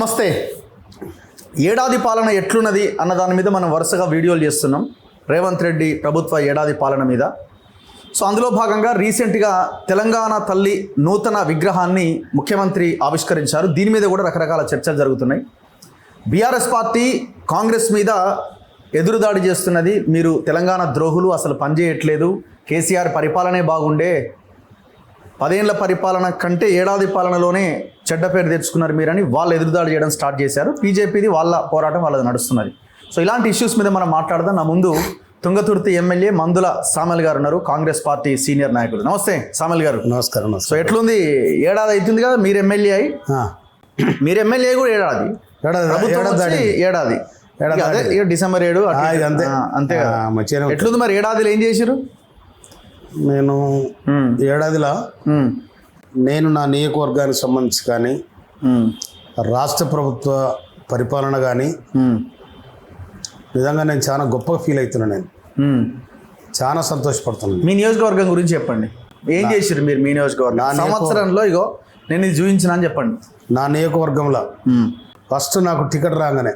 నమస్తే. ఏడాది పాలన ఎట్లున్నది అన్న దాని మీద మనం వరుసగా వీడియోలు చేస్తున్నాం. రేవంత్ రెడ్డి ప్రభుత్వ ఏడాది పాలన మీద. సో అందులో భాగంగా రీసెంట్గా తెలంగాణ తల్లి నూతన విగ్రహాన్ని ముఖ్యమంత్రి ఆవిష్కరించారు. దీని మీద కూడా రకరకాల చర్చలు జరుగుతున్నాయి. బీఆర్ఎస్ పార్టీ కాంగ్రెస్ మీద ఎదురుదాడి చేస్తున్నది. మీరు తెలంగాణ ద్రోహులు, అసలు పనిచేయట్లేదు, కేసీఆర్ పరిపాలనే బాగుండే, 10 ఏళ్ల పరిపాలన కంటే ఏడాది పాలనలోనే చెడ్డ పేరు తెచ్చుకున్నారు మీరని వాళ్ళు ఎదురుదాడి చేయడం స్టార్ట్ చేశారు. బీజేపీది వాళ్ళ పోరాటం వాళ్ళది నడుస్తున్నది. సో ఇలాంటి ఇష్యూస్ మీద మనం మాట్లాడదాం. నా ముందు తుంగతుర్తి ఎమ్మెల్యే మందుల సామెల్ గారు ఉన్నారు, కాంగ్రెస్ పార్టీ సీనియర్ నాయకులు. నమస్తే సామెల్ గారు. నమస్కారం. సో ఎట్లుంది? ఏడాది అవుతుంది కదా మీరు ఎమ్మెల్యే అయి. మీరు ఎమ్మెల్యే కూడా ఏడాది, ఏడాది అదే డిసెంబర్ 7 అంతే. ఎట్లుంది మరి ఏడాదిలో ఏం చేశారు? నేను ఏడాదిలో నేను నా నియోజకవర్గానికి సంబంధించి కానీ రాష్ట్ర ప్రభుత్వ పరిపాలన కానీ నిజంగా నేను చాలా గొప్పగా ఫీల్ అవుతున్నాను. నేను చాలా సంతోషపడుతున్నాను. మీ నియోజకవర్గం గురించి చెప్పండి. ఏం చేశారు మీరు మీ నియోజకవర్గం సంవత్సరంలో? ఇగో నేను ఇది చూపించిన అని చెప్పండి. నా నియోజకవర్గంలో ఫస్ట్ నాకు టికెట్ రాగానే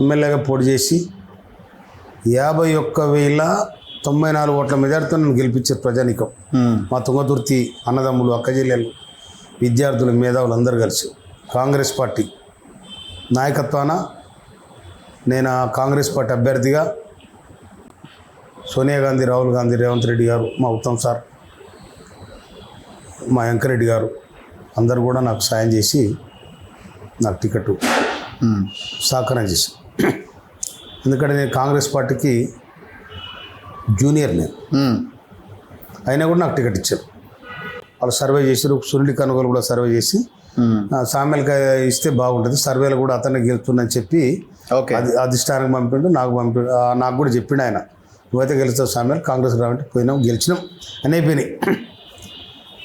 ఎమ్మెల్యేగా పోటీ చేసి 51,094 ఓట్ల మెజార్టీతో నన్ను గెలిపించారు ప్రజానీకం. మా తుంగతుర్తి అన్నదమ్ములు, అక్కచెల్లెలు, విద్యార్థులు, మేధావులు అందరూ కలిసి కాంగ్రెస్ పార్టీ నాయకత్వాన నేను కాంగ్రెస్ పార్టీ అభ్యర్థిగా సోనియా గాంధీ, రాహుల్ గాంధీ, రేవంత్ రెడ్డి గారు, మా ఉత్తమ్ సార్, మా వెంకరెడ్డి గారు అందరూ కూడా నాకు సాయం చేసి నాకు టికెట్ సహకారం చేశారు. ఎందుకంటే నేను కాంగ్రెస్ పార్టీకి జూనియర్ నేను అయినా కూడా నాకు టికెట్ ఇచ్చారు. వాళ్ళు సర్వే చేశారు. సునీల్ కనుగోలు కూడా సర్వే చేసి సామెల్కి ఇస్తే బాగుంటుంది, సర్వేలు కూడా అతన్ని గెలుస్తుందని చెప్పి అధిష్టానానికి పంపిండు. నాకు కూడా చెప్పిండు ఆయన, నువ్వైతే గెలుస్తావు సామెల్, కాంగ్రెస్ రావంటే పోయినాం, గెలిచినాం అని అయిపోయినాయి.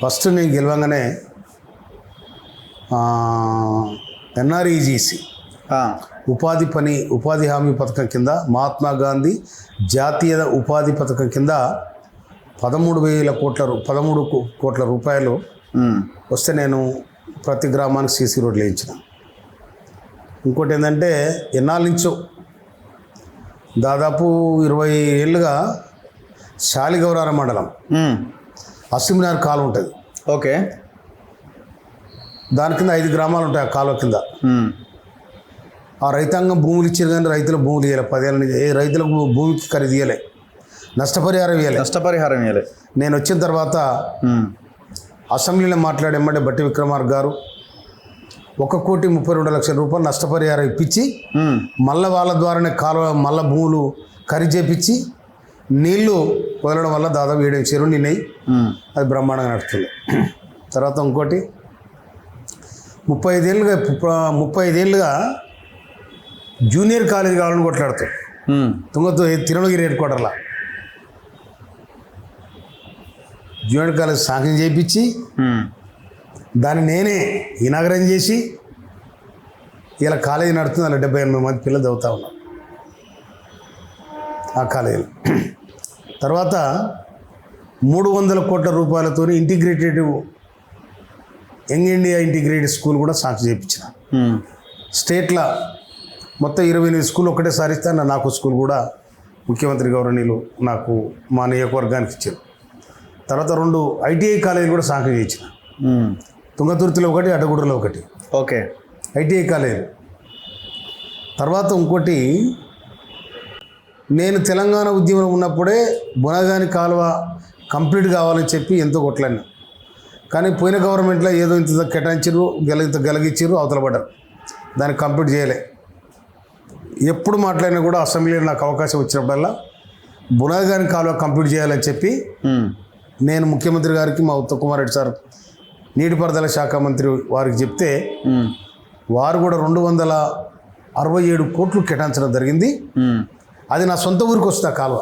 ఫస్ట్ నేను గెలవంగానే ఎన్ఆర్ఈజీసీ ఉపాధి హామీ పథకం కింద మహాత్మా గాంధీ జాతీయ ఉపాధి పథకం కింద 13 కోట్ల రూపాయలు వస్తే నేను ప్రతి గ్రామానికి సీసీ రోడ్లు వేయించిన. ఇంకోటి ఏంటంటే ఎన్నాళ్ళ నుంచో దాదాపు 20 ఏళ్ళుగా శాలిగౌరార మండలం అసిమినార్ కాలువ ఉంటుంది. ఓకే, దాని కింద 5 గ్రామాలు ఉంటాయి. ఆ కాలువ కింద ఆ రైతాంగం భూములు ఇచ్చారు కానీ రైతులకు భూములు ఇవ్వలే. 10 ఏళ్ళ నుంచి ఏ రైతులకు భూమికి ఖరీదు ఇవ్వలే, నష్టపరిహారం ఇవ్వలే. నేను వచ్చిన తర్వాత అసెంబ్లీలో మాట్లాడేమంటే బట్టి విక్రమార్క గారు 1,32,00,000 రూపాయలు నష్టపరిహారం ఇప్పించి మళ్ళీ వాళ్ళ ద్వారానే కాలువ మళ్ళీ భూములు ఖరీదు చేపించి నీళ్లు వదలడం వల్ల దాదాపు 7 చెరువులు నిన్నాయి. అది బ్రహ్మాండంగా నడుస్తుంది. తర్వాత ఇంకోటి 35 ఏళ్ళుగా జూనియర్ కాలేజ్ కావాలని కొట్లాడుతాం తిరుమలగిరి హెడ్ క్వార్టర్లో. జూనియర్ కాలేజ్ శాంక్షన్ చేయించి దాన్ని నేనే ఇనాగరేషన్ చేసి ఇలా కాలేజీ నడుతుంది. అలా 70-80 మంది పిల్లలు చదువుతూ ఉన్నారు ఆ కాలేజీలో. తర్వాత 300 కోట్ల రూపాయలతో integrated young India integrated school కూడా శాంక్షన్ చేయించిన. స్టేట్లో మొత్తం 28 స్కూల్ ఒకటేసారి ఇస్తే నాకు స్కూల్ కూడా ముఖ్యమంత్రి గౌరవనీయులు నాకు మా నియోజకవర్గానికి ఇచ్చారు. తర్వాత 2 ఐటీఐ కాలేజీలు కూడా శాంక్షన్ చేయించిన. తుంగతుర్తిలో ఒకటి, అడ్డగూడలో ఒకటి. Okay, ITI college. తర్వాత ఇంకోటి, నేను తెలంగాణ ఉద్యమంలో ఉన్నప్పుడే బునగాని కాలువ కంప్లీట్ కావాలని చెప్పి ఎంతో కొట్లాడినా. కానీ పోయిన గవర్నమెంట్లో ఏదో ఇంత కేటాయించారు, ఇంత గెలగిచ్చారు, అవతల పడ్డారు, దాన్ని కంప్లీట్ చేయలే. ఎప్పుడు మాట్లాడినా కూడా అసెంబ్లీలో నాకు అవకాశం వచ్చినప్పుడల్లా బునగాని కాలువ కంప్లీట్ చేయాలని చెప్పి నేను ముఖ్యమంత్రి గారికి, మా ఉత్తమ్ కుమార్ రెడ్డి సార్ నీటిపారుదల శాఖ మంత్రి వారికి చెప్తే వారు కూడా 267 కోట్లు కేటాయించడం జరిగింది. అది నా సొంత ఊరికి వస్తుంది ఆ కాలువ,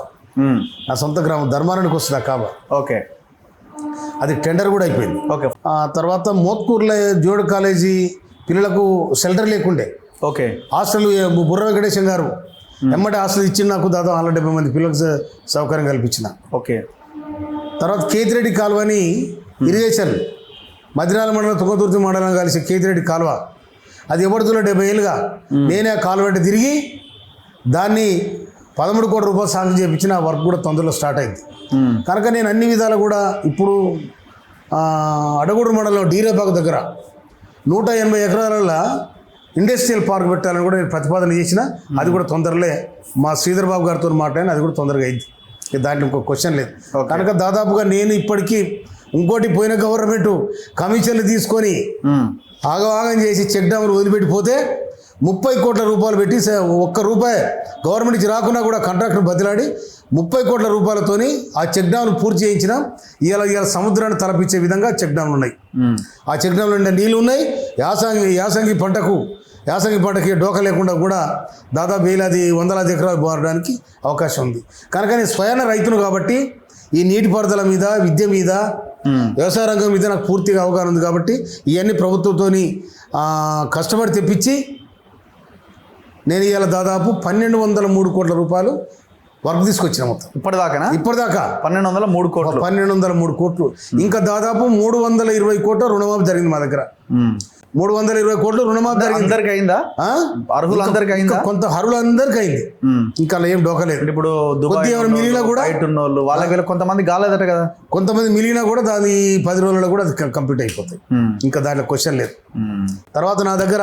నా సొంత గ్రామం ధర్మారానికి వస్తుంది ఆ కాలువ. ఓకే, అది టెండర్ కూడా అయిపోయింది. ఓకే. తర్వాత మోత్కూరులో జోడు కాలేజీ పిల్లలకు షెల్టర్ లేకుండే. ఓకే, హాస్టల్ బుర్ర వెంకటేశం గారు ఎమ్మటి హాస్టల్ ఇచ్చిన నాకు దాదాపు 170 మంది పిల్లలకు సౌకర్యం కల్పించిన. ఓకే. తర్వాత కేతిరెడ్డి కాలువని ఇరిగేషన్ మదిరాల మండలం తుంగతుర్తి మండలం కలిసి కేతిరెడ్డి కాలువ అది ఎవడుతున్న 70 ఏళ్ళుగా నేనే ఆ కాలువెంట తిరిగి దాన్ని 13 కోట్ల రూపాయలు సాంక్షన్ చేయించిన ఆ వర్క్ కూడా తొందరలో స్టార్ట్ అయింది. కనుక నేను అన్ని విధాలు కూడా ఇప్పుడు అడగూడు మండలం డీరేపాకు దగ్గర 180 ఎకరాలలో ఇండస్ట్రియల్ పార్క్ పెట్టాలని కూడా నేను ప్రతిపాదన చేసిన. అది కూడా తొందరలే మా శ్రీధర్ బాబు గారితో మాట్లాడిన, అది కూడా తొందరగా అయింది. దాంట్లో ఇంకో క్వశ్చన్ లేదు. కనుక దాదాపుగా నేను ఇప్పటికీ ఇంకోటి పోయిన గవర్నమెంట్ కమిషన్లు తీసుకొని ఆగం చేసి చెక్ డ్యాములు వదిలిపెట్టిపోతే 30 కోట్ల రూపాయలు పెట్టి ₹1 గవర్నమెంట్ నుంచి రాకున్నా కూడా కాంట్రాక్టర్ బదిలాడి 30 కోట్ల రూపాయలతోని ఆ చెక్ డ్యాములు పూర్తి చేయించిన. ఇవాళ సముద్రాన్ని తలపించే విధంగా చెక్ డ్యాములు ఉన్నాయి. ఆ చెక్ డ్యాములు నిండా నీళ్ళు ఉన్నాయి. యాసంగి పంటకి డోకా లేకుండా కూడా దాదాపు వందలాది ఎకరాలు బారడానికి అవకాశం ఉంది. కనుక నేను స్వయాన రైతును కాబట్టి ఈ నీటిపారుదల మీద, విద్య మీద, వ్యవసాయ రంగం మీద నాకు పూర్తిగా అవగాహన ఉంది. కాబట్టి ఇవన్నీ ప్రభుత్వంతో కష్టపడి తెప్పించి నేను ఇవాళ దాదాపు 1203 కోట్ల రూపాయలు వర్క్ తీసుకొచ్చిన. మొత్తం ఇప్పటిదాకా 1203 కోట్లు. ఇంకా దాదాపు 320 కోట్ల రుణమాఫీ జరిగింది మా దగ్గర. 320 కోట్లు రుణమాఫీ జరిగింది. అందరికి అయిందా? అర్హులందరికీ అయిందా? కొంత అర్హులందరికీ అయింది. ఇంకా ఏం డోకలేదు. ఇప్పుడు మిలిగినా కూడా వాళ్ళకి కొంతమంది కాలేదట కదా, కొంతమంది మిలిగినా కూడా దాని 10 రోజుల్లో కూడా అది కంప్లీట్ అయిపోతాయి. ఇంకా దాంట్లో క్వశ్చన్ లేదు. తర్వాత నా దగ్గర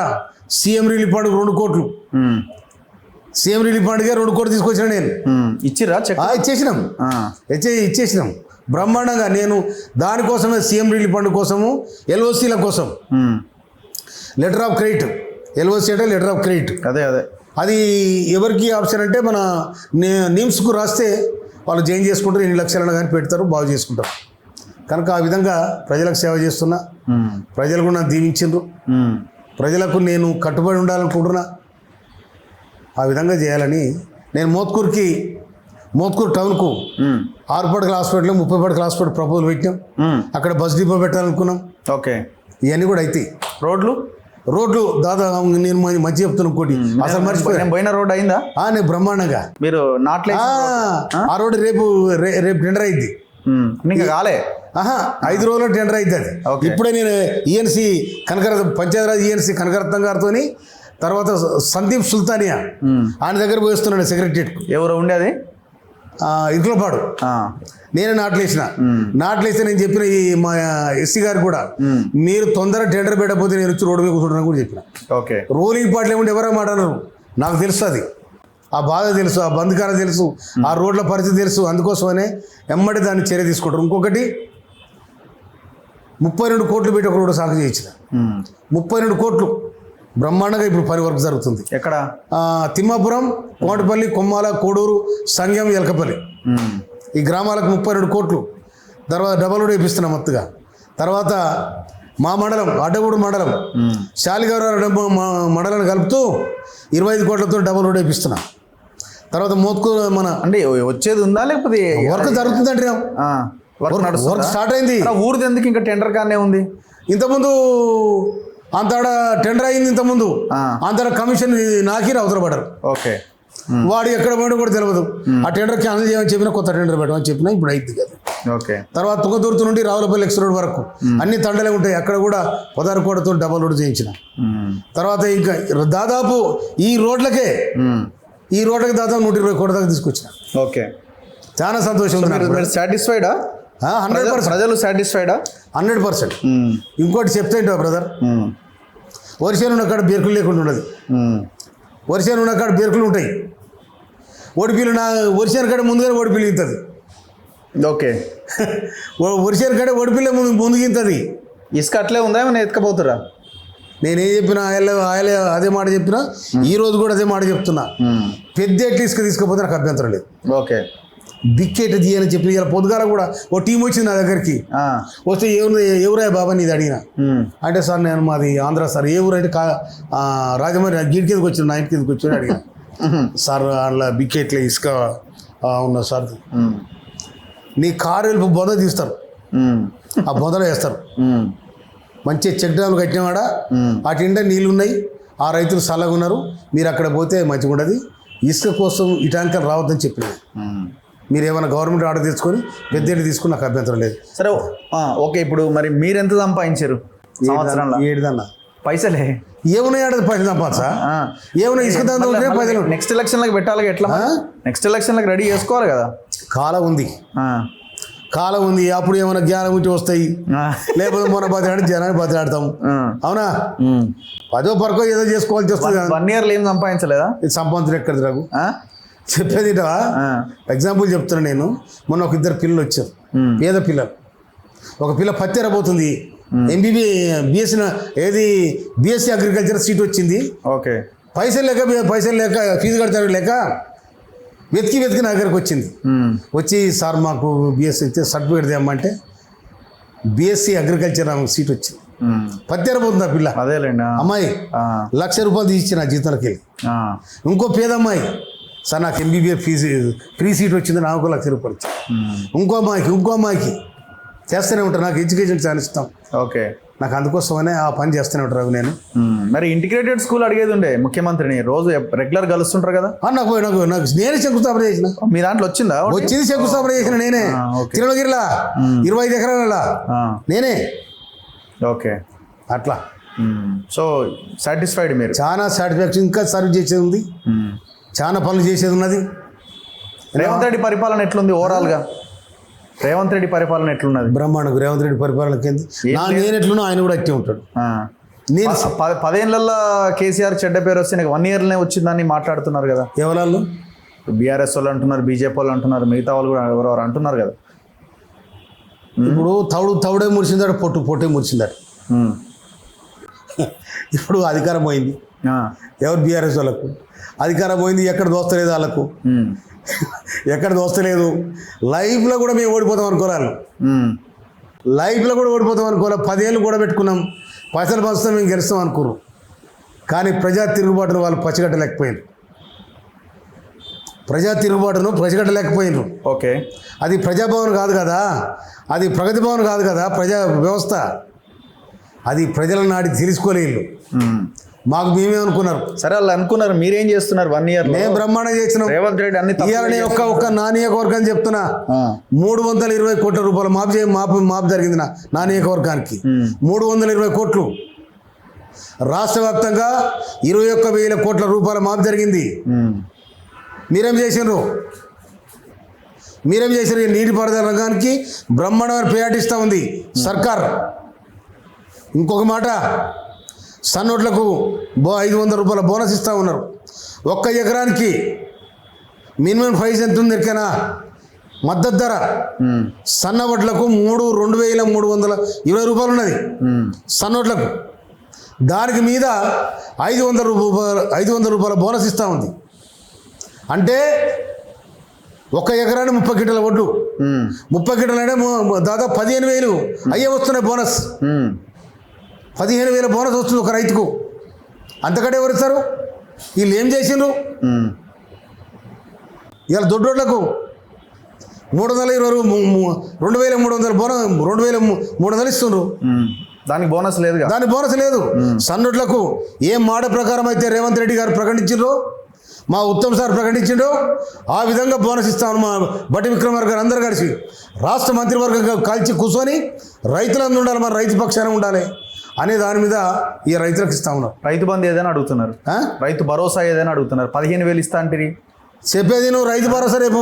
సీఎం రిలీఫ్ ఫండ్ 2 కోట్లు, సీఎం రిలీఫ్ ఫండ్గా 2 కోట్లు తీసుకొచ్చిన నేను. ఇచ్చేసినాం బ్రహ్మాండంగా. నేను దానికోసమే సీఎం రిలీఫ్ ఫండ్ కోసము, ఎల్ఓసీల కోసం లెటర్ ఆఫ్ క్రెడిట్, ఎల్ఓసీ అంటే లెటర్ ఆఫ్ క్రెడిట్. అదే అది ఎవరికి ఆప్షన్ అంటే మన నిమ్స్కు రాస్తే వాళ్ళు జాయిన్ చేసుకుంటారు, 8 లక్షలను కానీ పెడతారు, బాగు చేసుకుంటారు. కనుక ఆ విధంగా ప్రజలకు సేవ చేస్తున్నా. ప్రజలు కూడా నన్ను దీవించిండ్రు. ప్రజలకు నేను కట్టుబడి ఉండాలనుకుంటున్నా. ఆ విధంగా చేయాలని నేను మోత్కూరు టౌన్కు 6 పడకల హాస్పిటల్, 30 పడకల హాస్పిటల్ ప్రపోజల్ పెట్టాం. అక్కడ బస్ డిపో పెట్టాలనుకున్నాం. ఓకే, ఇవన్నీ కూడా అవుతాయి. రోడ్లు దాదాపు నేను మంచి చెప్తున్నా. ఇంకోటి అసలు పోయిన రోడ్ అయిందా? నేను బ్రహ్మాండంగా మీరు నాట్లే ఆ రోడ్డు రేపు టెండర్ అయింది. ఇంకా కాలే 5 రోజుల్లో టెండర్ అయింది అది. ఇప్పుడే నేను ఈఎన్సీ పంచాయతీరాజ్ ఈఎన్సీ కనకరత్నం గారితో, తర్వాత సందీప్ సుల్తానియా ఆయన దగ్గర పోయిస్తున్నాడు సెక్రటరియట్. ఎవరు ఉండేది? ఇట్లపాడు. నేనే నాట్లేస్తే నేను చెప్పిన ఈ మా ఎస్సీ గారు కూడా, మీరు తొందరగా టెండర్ పెట్టకపోతే నేను వచ్చి రోడ్డు మీద కూర్చుంటాను కూడా చెప్పిన. ఓకే, రోలింగ్ పాటలు ఏముంటే ఎవరో మాట్లాడరు, నాకు తెలుసు. అది ఆ బాధ తెలుసు, ఆ బంధకారం తెలుసు, ఆ రోడ్ల పరిస్థితి తెలుసు. అందుకోసమనే ఎమ్మటి దాన్ని చర్య తీసుకుంటారు. ఇంకొకటి 32 కోట్లు పెట్టి ఒక రోడ్డు సాగు చేయించిన. 32 కోట్లు బ్రహ్మాండంగా ఇప్పుడు పని వర్క్ జరుగుతుంది. ఎక్కడ? తిమ్మాపురం, కోటపల్లి, కొమ్మాల, కోడూరు, సంగం, ఎలకపల్లి ఈ గ్రామాలకు 32 కోట్లు. తర్వాత డబల్ రోడ్ వేపిస్తున్నాం మొత్తగా. తర్వాత మా మండలం అడ్డగూడు మండలం శాలిగారు మండలాన్ని కలుపుతూ 25 కోట్లతో డబల్ రోడ్ వేపిస్తున్నాం. తర్వాత మోత్కూరు మన అంటే వచ్చేది ఉందా లేకపోతే వర్క్ జరుగుతుందండి? వర్క్ స్టార్ట్ అయింది. ఊరిది ఎందుకు ఇంకా టెండర్ కానే ఉంది? ఇంతకుముందు అంతడ టెండర్ అయింది. ఇంతకుముందు అంతడ కమిషన్ నాకి అవతల పడ్డారు. ఓకే, వాడు ఎక్కడ పోయినా కూడా తెలియదు. ఆ టెండర్ క్యాన్సిల్ చేయమని చెప్పినా, కొత్త టెండర్ పెట్టమని చెప్పినా, ఇప్పుడు అయింది కదా. ఓకే, తర్వాత తుంగతుర్తి నుండి రావులపల్లి ఎక్స్ రోడ్ వరకు అన్ని తండలే ఉంటాయి. అక్కడ కూడా 16 కోట్లతో డబల్ రోడ్ చేయించిన. తర్వాత ఇంకా దాదాపు ఈ రోడ్లకి దాదాపు 120 కోట్ల దాకా తీసుకొచ్చిన. ఓకే, చాలా సంతోషం. సాటిస్ఫైడా? 100%. ప్రజలు సాటిస్ఫైడా? 100%. ఇంకోటి చెప్తే బ్రదర్, వరిసేను ఉన్న కాడ బేర్కులు లేకుండా ఉండదు. వరిసేను ఉన్న కాడ బేర్కులు ఉంటాయి. ఓడిపిల్లు వరిసేను కాడ ముందుగానే ఓడిపిల్లు ఇంతది. ఓకే, వరిసేను కాడ ఓడిపిల్లే ముందుకు ఇంతది. ఇసుక అట్లే ఉందా? ఏమైనా ఎత్తుకపోతురా? నేనేం చెప్పినా ఆయన అదే మాట చెప్పినా, ఈ రోజు కూడా అదే మాట చెప్తున్నా. పెద్ద ఎట్లు ఇసుక తీసుకపోతే నాకు అభ్యంతరం లేదు. ఓకే, బిక్కెట్ తీయని చెప్పి ఇలా పొద్దుగాల కూడా ఓ టీం వచ్చింది నా దగ్గరికి. వస్తే ఎవరే బాబా నీది అడిగిన అంటే, సార్ నేను మాది ఆంధ్ర సార్. ఏ ఊరు అంటే రాజమండ్రి. గీడి కిందకి వచ్చాను, నా ఇంటి కిందకి వచ్చాను. అడిగిన సార్ అలా బిక్కెట్లే ఇసుక ఉన్నా సార్. నీ కారు వెళ్ళి బొంద తీస్తారు, ఆ బొందలో వేస్తారు. మంచిగా చెక్ డ్యామ్లు కట్టినవాడ అటు ఇంట నీళ్ళు ఉన్నాయి, ఆ రైతులు చల్లగా ఉన్నారు. మీరు అక్కడ పోతే మంచిగా ఉండదు. ఇసుక కోసం ఈ ట్యాంకర్ రావద్దని చెప్పిన. మీరు ఏమైనా గవర్నమెంట్ ఆర్డర్ తెచ్చుకొని పెద్ద తీసుకుని నాకు అభ్యంతరం లేదు. సరే, ఓకే. ఇప్పుడు మరి మీరు ఎంత సంపాదించారు సంవత్సరంలో? 7 పైసలే ఏమున్నాయి ఆడ పైసలు సంపాదసా ఏమున్నా ఇసుక దందా ఉంటే పైసలు నెక్స్ట్ ఎలక్షన్లకు పెట్టాలి ఎట్లా నెక్స్ట్ ఎలక్షన్లకు రెడీ చేసుకోవాలి కదా. కాలం ఉంది కాలం ఉంది, అప్పుడు ఏమైనా జ్ఞానం ఉంటే వస్తాయి, లేకపోతే మొన్న బతిలాడి జనాన్ని బతిలాడతాం. అవునా 10వ పరకో ఏదో చేసుకోవాల్సి వస్తుంది. 1 year ఏం సంపాదించలేదా? ఇది సంపాదించడం ఎక్కడిది రాగు చెప్పేది. ఎగ్జాంపుల్ చెప్తున్నా నేను. మొన్న ఒక 2 పిల్లలు వచ్చారు, పేద పిల్లలు. ఒక పిల్ల పత్తెరబోతుంది, బిఎస్సీ అగ్రికల్చర్ సీట్ వచ్చింది. ఓకే. పైసలు లేక ఫీజు కడతారు లేక వెతికి నా దగ్గరకు వచ్చింది. వచ్చి సార్ మాకు బిఎస్సీ ఇస్తే సర్టిఫికేట్ తేమంటే బిఎస్సీ అగ్రికల్చర్ ఆమెకు సీట్ వచ్చింది. పత్తెరబోతుంది ఆ పిల్ల. అదేలేండి. అమ్మాయి 1,00,000 రూపాయలు తీసి నా జీతంలోకి వెళ్ళి. ఇంకో పేద అమ్మాయి, సార్ నాకు ఎంబీబీఎస్ ఫీజు ఫ్రీ సీట్ వచ్చింది, నాకు 1,00,000 రూపాయలు వచ్చింది. ఇంకో అమ్మాయికి చేస్తూనే ఉంటారు. నాకు ఎడ్యుకేషన్ చాలా ఇష్టం. ఓకే. నాకు అందుకోసమనే ఆ పని చేస్తూనే ఉంటారు. నేను మరి ఇంటిగ్రేటెడ్ స్కూల్ అడిగేది ఉండే ముఖ్యమంత్రిని, రోజు రెగ్యులర్ కలుస్తుంటారు కదా. నాకు నేనే శంకుస్థాపన చేసిన. మీ దాంట్లో వచ్చిందా? వచ్చింది, శంకుస్థాపన చేసిన నేనే. తిరుమలగిరిలా 25 ఎకరాల నేనే. ఓకే. అట్లా. సో సాటిస్ఫైడ్ మీరు? చాలా సాటిస్ఫాక్షన్. ఇంకా సర్వ్ చేసేది ఉంది, చాలా పనులు చేసేది ఉన్నది. రేవంత్ రెడ్డి పరిపాలన ఎట్లుంది ఓవరాల్గా? రేవంత్ రెడ్డి పరిపాలన ఎట్లున్నది? బ్రహ్మాండం. రేవంత్ రెడ్డి పరిపాలనకి నేను ఎట్లున్నా ఆయన కూడా అట్టే ఉంటాడు. నేను 10 ఏళ్లలో కేసీఆర్ చెడ్డ పేరు వస్తే నాకు 1 yearనే వచ్చిందని మాట్లాడుతున్నారు కదా. ఎవరు? బీఆర్ఎస్ వాళ్ళు అంటున్నారు, బీజేపీ వాళ్ళు అంటున్నారు, మిగతా వాళ్ళు కూడా ఎవరెవరు అంటున్నారు కదా. ఇప్పుడు తౌడే మురిసిందట, పొట్టే మురిసిందట. ఇప్పుడు అధికారం పోయింది. ఎవరు? బీఆర్ఎస్ వాళ్ళకు అధికారం పోయింది. ఎక్కడ దోస్తలేదు వాళ్ళకు, ఎక్కడ దోస్తలేదు. లైఫ్లో కూడా మేము ఓడిపోతాం అనుకోవాలి. లైఫ్లో కూడా ఓడిపోతాం అనుకోవాలి. 10 ఏళ్ళు కూడా పెట్టుకున్నాం, పైసలు పంచుతాం, మేము గెలుస్తాం అనుకోరు. కానీ ప్రజా తిరుగుబాటును వాళ్ళు పచ్చిగట్టలేకపోయినారు. ప్రజగట్టలేకపోయినారు. ఓకే. అది ప్రజాభవన్ కాదు కదా, అది ప్రగతి భవన్ కాదు కదా, ప్రజా వ్యవస్థ. అది ప్రజల నాడి తెలుసుకోలేదు. మాకు మేమే అనుకున్నారు. సరే వాళ్ళు అనుకున్నారు, మీరేం చేస్తున్నారు 1 year? మేము బ్రహ్మాండం చేసినాం. రేవంత్ రెడ్డి అన్ని ఇవాళ ఒక్క నా నియోజకవర్గాన్ని చెప్తున్నా, 320 కోట్ల రూపాయలు మాపు జరిగింది నా నియోజకవర్గానికి. 320 కోట్లు. రాష్ట్ర వ్యాప్తంగా 21,000 కోట్ల రూపాయల మాపు జరిగింది. మీరేం చేసినారు? నీటిపారుదల రంగానికి బ్రహ్మాండమైన ప్రయాటిస్తూ ఉంది సర్కార్. ఇంకొక మాట, సన్నోట్లకు 500 రూపాయల బోనస్ ఇస్తూ ఉన్నారు. 1 ఎకరానికి మినిమం ప్రైస్ ఎంత ఉంది ఎరికైనా? మద్దతు ధర సన్నవడ్లకు 2,320 రూపాయలు ఉన్నది సన్నోట్లకు. దానికి మీద 500 రూపాయల బోనస్ ఇస్తూ ఉంది. అంటే 1 ఎకరానికి 30 కింటాల వడ్లు. 30 కింటాలు అంటే దాదాపు 15,000 అయ్యే వస్తున్నాయి బోనస్. 15,000 బోనస్ వస్తుంది ఒక రైతుకు. అంతకంటే ఎవరు ఇస్తారు? వీళ్ళు ఏం చేసిండ్రు? ఇవాళ దొడ్డోళ్లకు 2,300 బోనస్, 2,300 ఇస్తుండ్రు. దానికి బోనస్ లేదు. సన్నోట్లకు ఏం మాట ప్రకారం అయితే రేవంత్ రెడ్డి గారు ప్రకటించిండ్రు, మా ఉత్తమ్ సార్ ప్రకటించిండు, ఆ విధంగా బోనస్ ఇస్తామని మా బట్టి విక్రమార్క గారు అందరూ కలిసి రాష్ట్ర మంత్రివర్గం కలిసి కూర్చొని రైతులందరూ ఉండాలి, మన రైతు పక్షాన ఉండాలి అనే దాని మీద ఈ రైతులకు ఇస్తా ఉన్నారు. రైతు బంధు ఏదైనా అడుగుతున్నారు, రైతు భరోసా ఏదైనా అడుగుతున్నారు. 15,000 ఇస్తా అంటే చెప్పేది నువ్వు రైతు భరోసా రేపు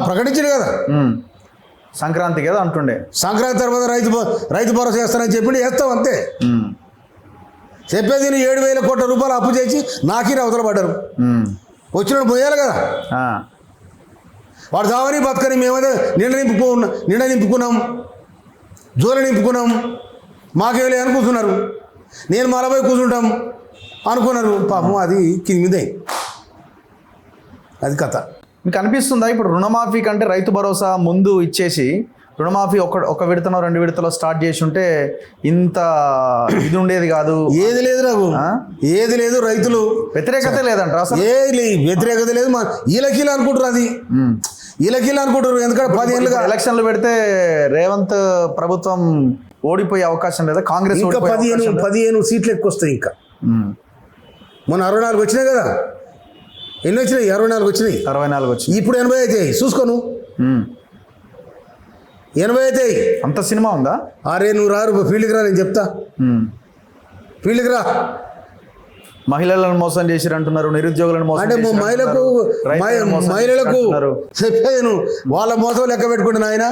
ప్రకటించాడు కదా, సంక్రాంతి కదా అంటుండే. సంక్రాంతి తర్వాత రైతు భరోసా చేస్తానని చెప్పిండి, వేస్తావు అంతే. చెప్పేది 7,000 కోట్ల రూపాయలు అప్పు చేసి నాకీ అవతల పడ్డారు. వచ్చినప్పుడు పోయాలి కదా, వాడు చావని బతకని మేమైతే నిండ నింపుకున్నాం, జోలు నింపుకున్నాం, మాకేలే అని కూర్చున్నారు. నేను మలపై కూర్చుంటాం అనుకున్నారు. పాపం అది కింద. అది కథ. మీకు అనిపిస్తుందా ఇప్పుడు రుణమాఫీ కంటే రైతు భరోసా ముందు ఇచ్చేసి రుణమాఫీ ఒక విడతనో 2 విడతలో స్టార్ట్ చేసి ఉంటే ఇంత ఇది ఉండేది కాదు? ఏది లేదు నాకు, ఏది లేదు. రైతులు వ్యతిరేకత లేదంటారు అసలు? వ్యతిరేకత లేదు. ఈలకీలు అనుకుంటారు, అది ఈలకీలు అనుకుంటారు. ఎందుకంటే 10 ఏళ్ళుగా ఎలక్షన్లు పెడితే రేవంత్ ప్రభుత్వం ఓడిపోయే అవకాశం లేదా? కాంగ్రెస్ 15 సీట్లు ఎక్కువ వస్తాయి. ఇంకా మొన్న 64 వచ్చినాయి కదా. ఎన్ని వచ్చినాయి? 64 వచ్చినాయి. 64 వచ్చినాయి. ఇప్పుడు 80 అవుతాయి. చూసుకోను, 80 అవుతాయి. అంత సినిమా ఉందా? నువ్వు రారు ఫీల్డ్కి రా, నేను చెప్తా. ఫీల్డ్కి రా. మహిళలను మోసం చేసిరు అంటున్నారు, నిరుద్యోగులను మోసం అంటే చేసిరు మహిళలకు అంటున్నారు, రైతులను మోసం చేసిరు మహిళలకు అంటున్నారు. చెప్పేను వాళ్ళ మోసం లెక్క పెట్టుకుంటున్నా ఆయన.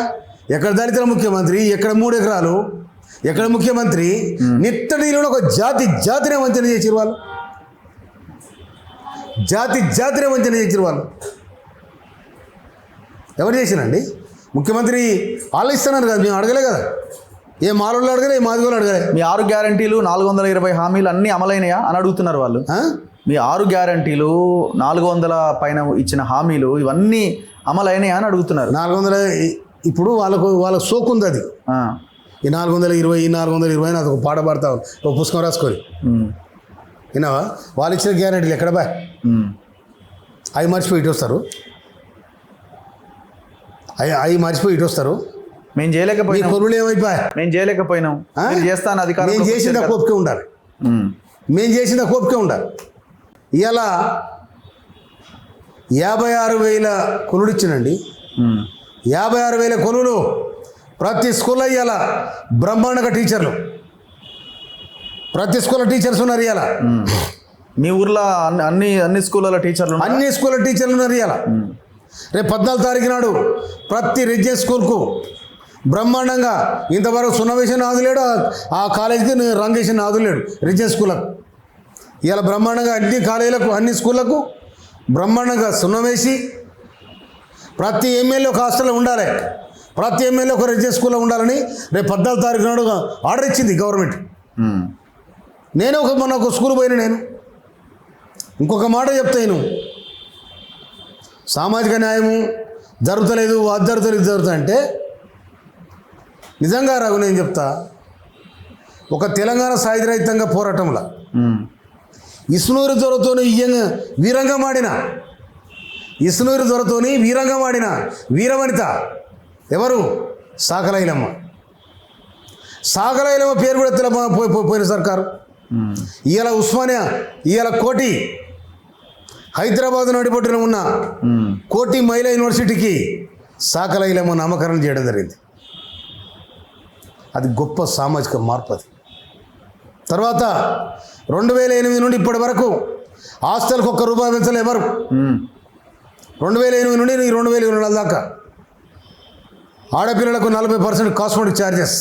ఎక్కడ దళితుల ముఖ్యమంత్రి, ఎక్కడ 3 ఎకరాలు, ఎక్కడ ముఖ్యమంత్రి, నిట్టడిలో ఒక జాతినే వంచన చేసిరు వాళ్ళు. జాతినే వంచన చేసిరు వాళ్ళు. ఎవరు చేసిరండి? ముఖ్యమంత్రి ఆలోచిస్తున్నారు కదా, మేము అడగలే కదా. ఏ మాలోళ్ళు అడగలే, ఏ మాదిగోళ్ళు అడగలే. మీ 6 గ్యారంటీలు 420 హామీలు అన్నీ అమలైనయా అని అడుగుతున్నారు వాళ్ళు. మీ 6 గ్యారంటీలు 400 పైన ఇచ్చిన హామీలు ఇవన్నీ అమలైనయా అని అడుగుతున్నారు. 400 ఇప్పుడు వాళ్ళ సోకుంది అది. ఈ 420 అని అదొక పాట పాడతా ఒక పుస్తకం రాసుకొని విన్నావా? వాళ్ళు ఇచ్చిన గ్యారంటీలు ఎక్కడ బా? అవి మర్చిపోయి ఇటు వస్తారు. అవి మర్చిపోయి ఇటు వస్తారు. మేము చేయలేకపోయినాం, కొనులు ఏమైపోయా? మేము చేయలేకపోయినాం, చేస్తాను అధికారం. మేము చేసిన కోపికే ఉండాలి. మేము చేసిన కోపికే ఉండాలి. ఇలా 56,000 కొనులు ఇచ్చినండి. 56,000 కొనులు. ప్రతి స్కూల్లో ఇవాళ బ్రహ్మాండంగా టీచర్లు, ప్రతి స్కూల్లో టీచర్స్ ఉన్నారు ఇవాళ. మీ ఊర్లో అన్ని స్కూళ్ళలో టీచర్లు, అన్ని స్కూళ్ళ టీచర్లు ఉన్నారు ఇవాళ. రేపు 14 తారీఖు నాడు ప్రతి రెడ్జెస్ స్కూల్కు బ్రహ్మాండంగా, ఇంతవరకు సున్నవేసిన నాదు లేడు, ఆ కాలేజీకి రంగేసిన నాదు లేడు రెడ్జెస్ స్కూళ్ళకు. ఇవాళ బ్రహ్మాండంగా అన్ని కాలేజీలకు, అన్ని స్కూళ్ళకు బ్రహ్మాండంగా సున్నవేసి ప్రతి ఎమ్మెల్యే ఒక హాస్టల్లో ఉండాలి, ప్రతి ఎమ్మెల్యే ఒక రెడ్జెస్ స్కూల్లో ఉండాలని రేపు 14 తారీఖు నాడు ఆర్డర్ ఇచ్చింది గవర్నమెంట్. నేను మొన్న ఒక స్కూల్ పోయినా. నేను ఇంకొక మాట చెప్తాను, సామాజిక న్యాయము జరుగుతలేదు, అది జరుగుతుంది అంటే నిజంగా రఘు నేను చెప్తా, ఒక తెలంగాణ సాయుధ రహితంగా పోరాటంలో ఇస్నూరి దొరతోని వీరంగం ఆడిన, ఇస్నూరి దొరతోని వీరంగం ఆడిన వీరవనిత ఎవరు? సాకలైలమ్మ. సాకలైలమ్మ పేరు కూడా పోయిన సర్కారు. ఇవాళ ఉస్మానియా, ఇవాళ కోటి, హైదరాబాద్ నడిబొట్టున ఉన్న కోటి మహిళా యూనివర్సిటీకి సాకలైలమ్మ నామకరణం చేయడం జరిగింది. అది గొప్ప సామాజిక మార్పు. అది తర్వాత 2008 నుండి ఇప్పటి వరకు హాస్టల్కి ₹1 పెంచలే ఎవరు. 2008 నుండి 2024 దాకా ఆడపిల్లలకు 40% కాస్మెటిక్ ఛార్జెస్,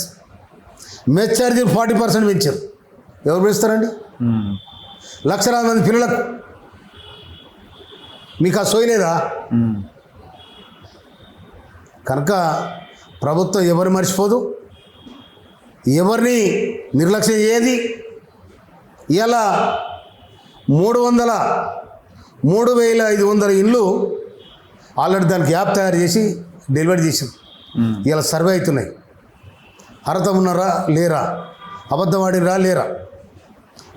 మెస్ ఛార్జీలు 40% పెంచారు. ఎవరు పెంచుతారండి? లక్షలాది మంది పిల్లలకు. మీకు ఆ సోయలేదా? కనుక ప్రభుత్వం ఎవరు మర్చిపోదు, ఎవరిని నిర్లక్ష్యం చేయది. ఇలా 3,500 ఇండ్లు ఆల్రెడీ దానికి యాప్ తయారు చేసి డెలివరీ చేసింది. ఇలా సర్వే అవుతున్నాయి. అర్హత ఉన్నారా లేరా, అబద్ధం ఆడిరా లేరా.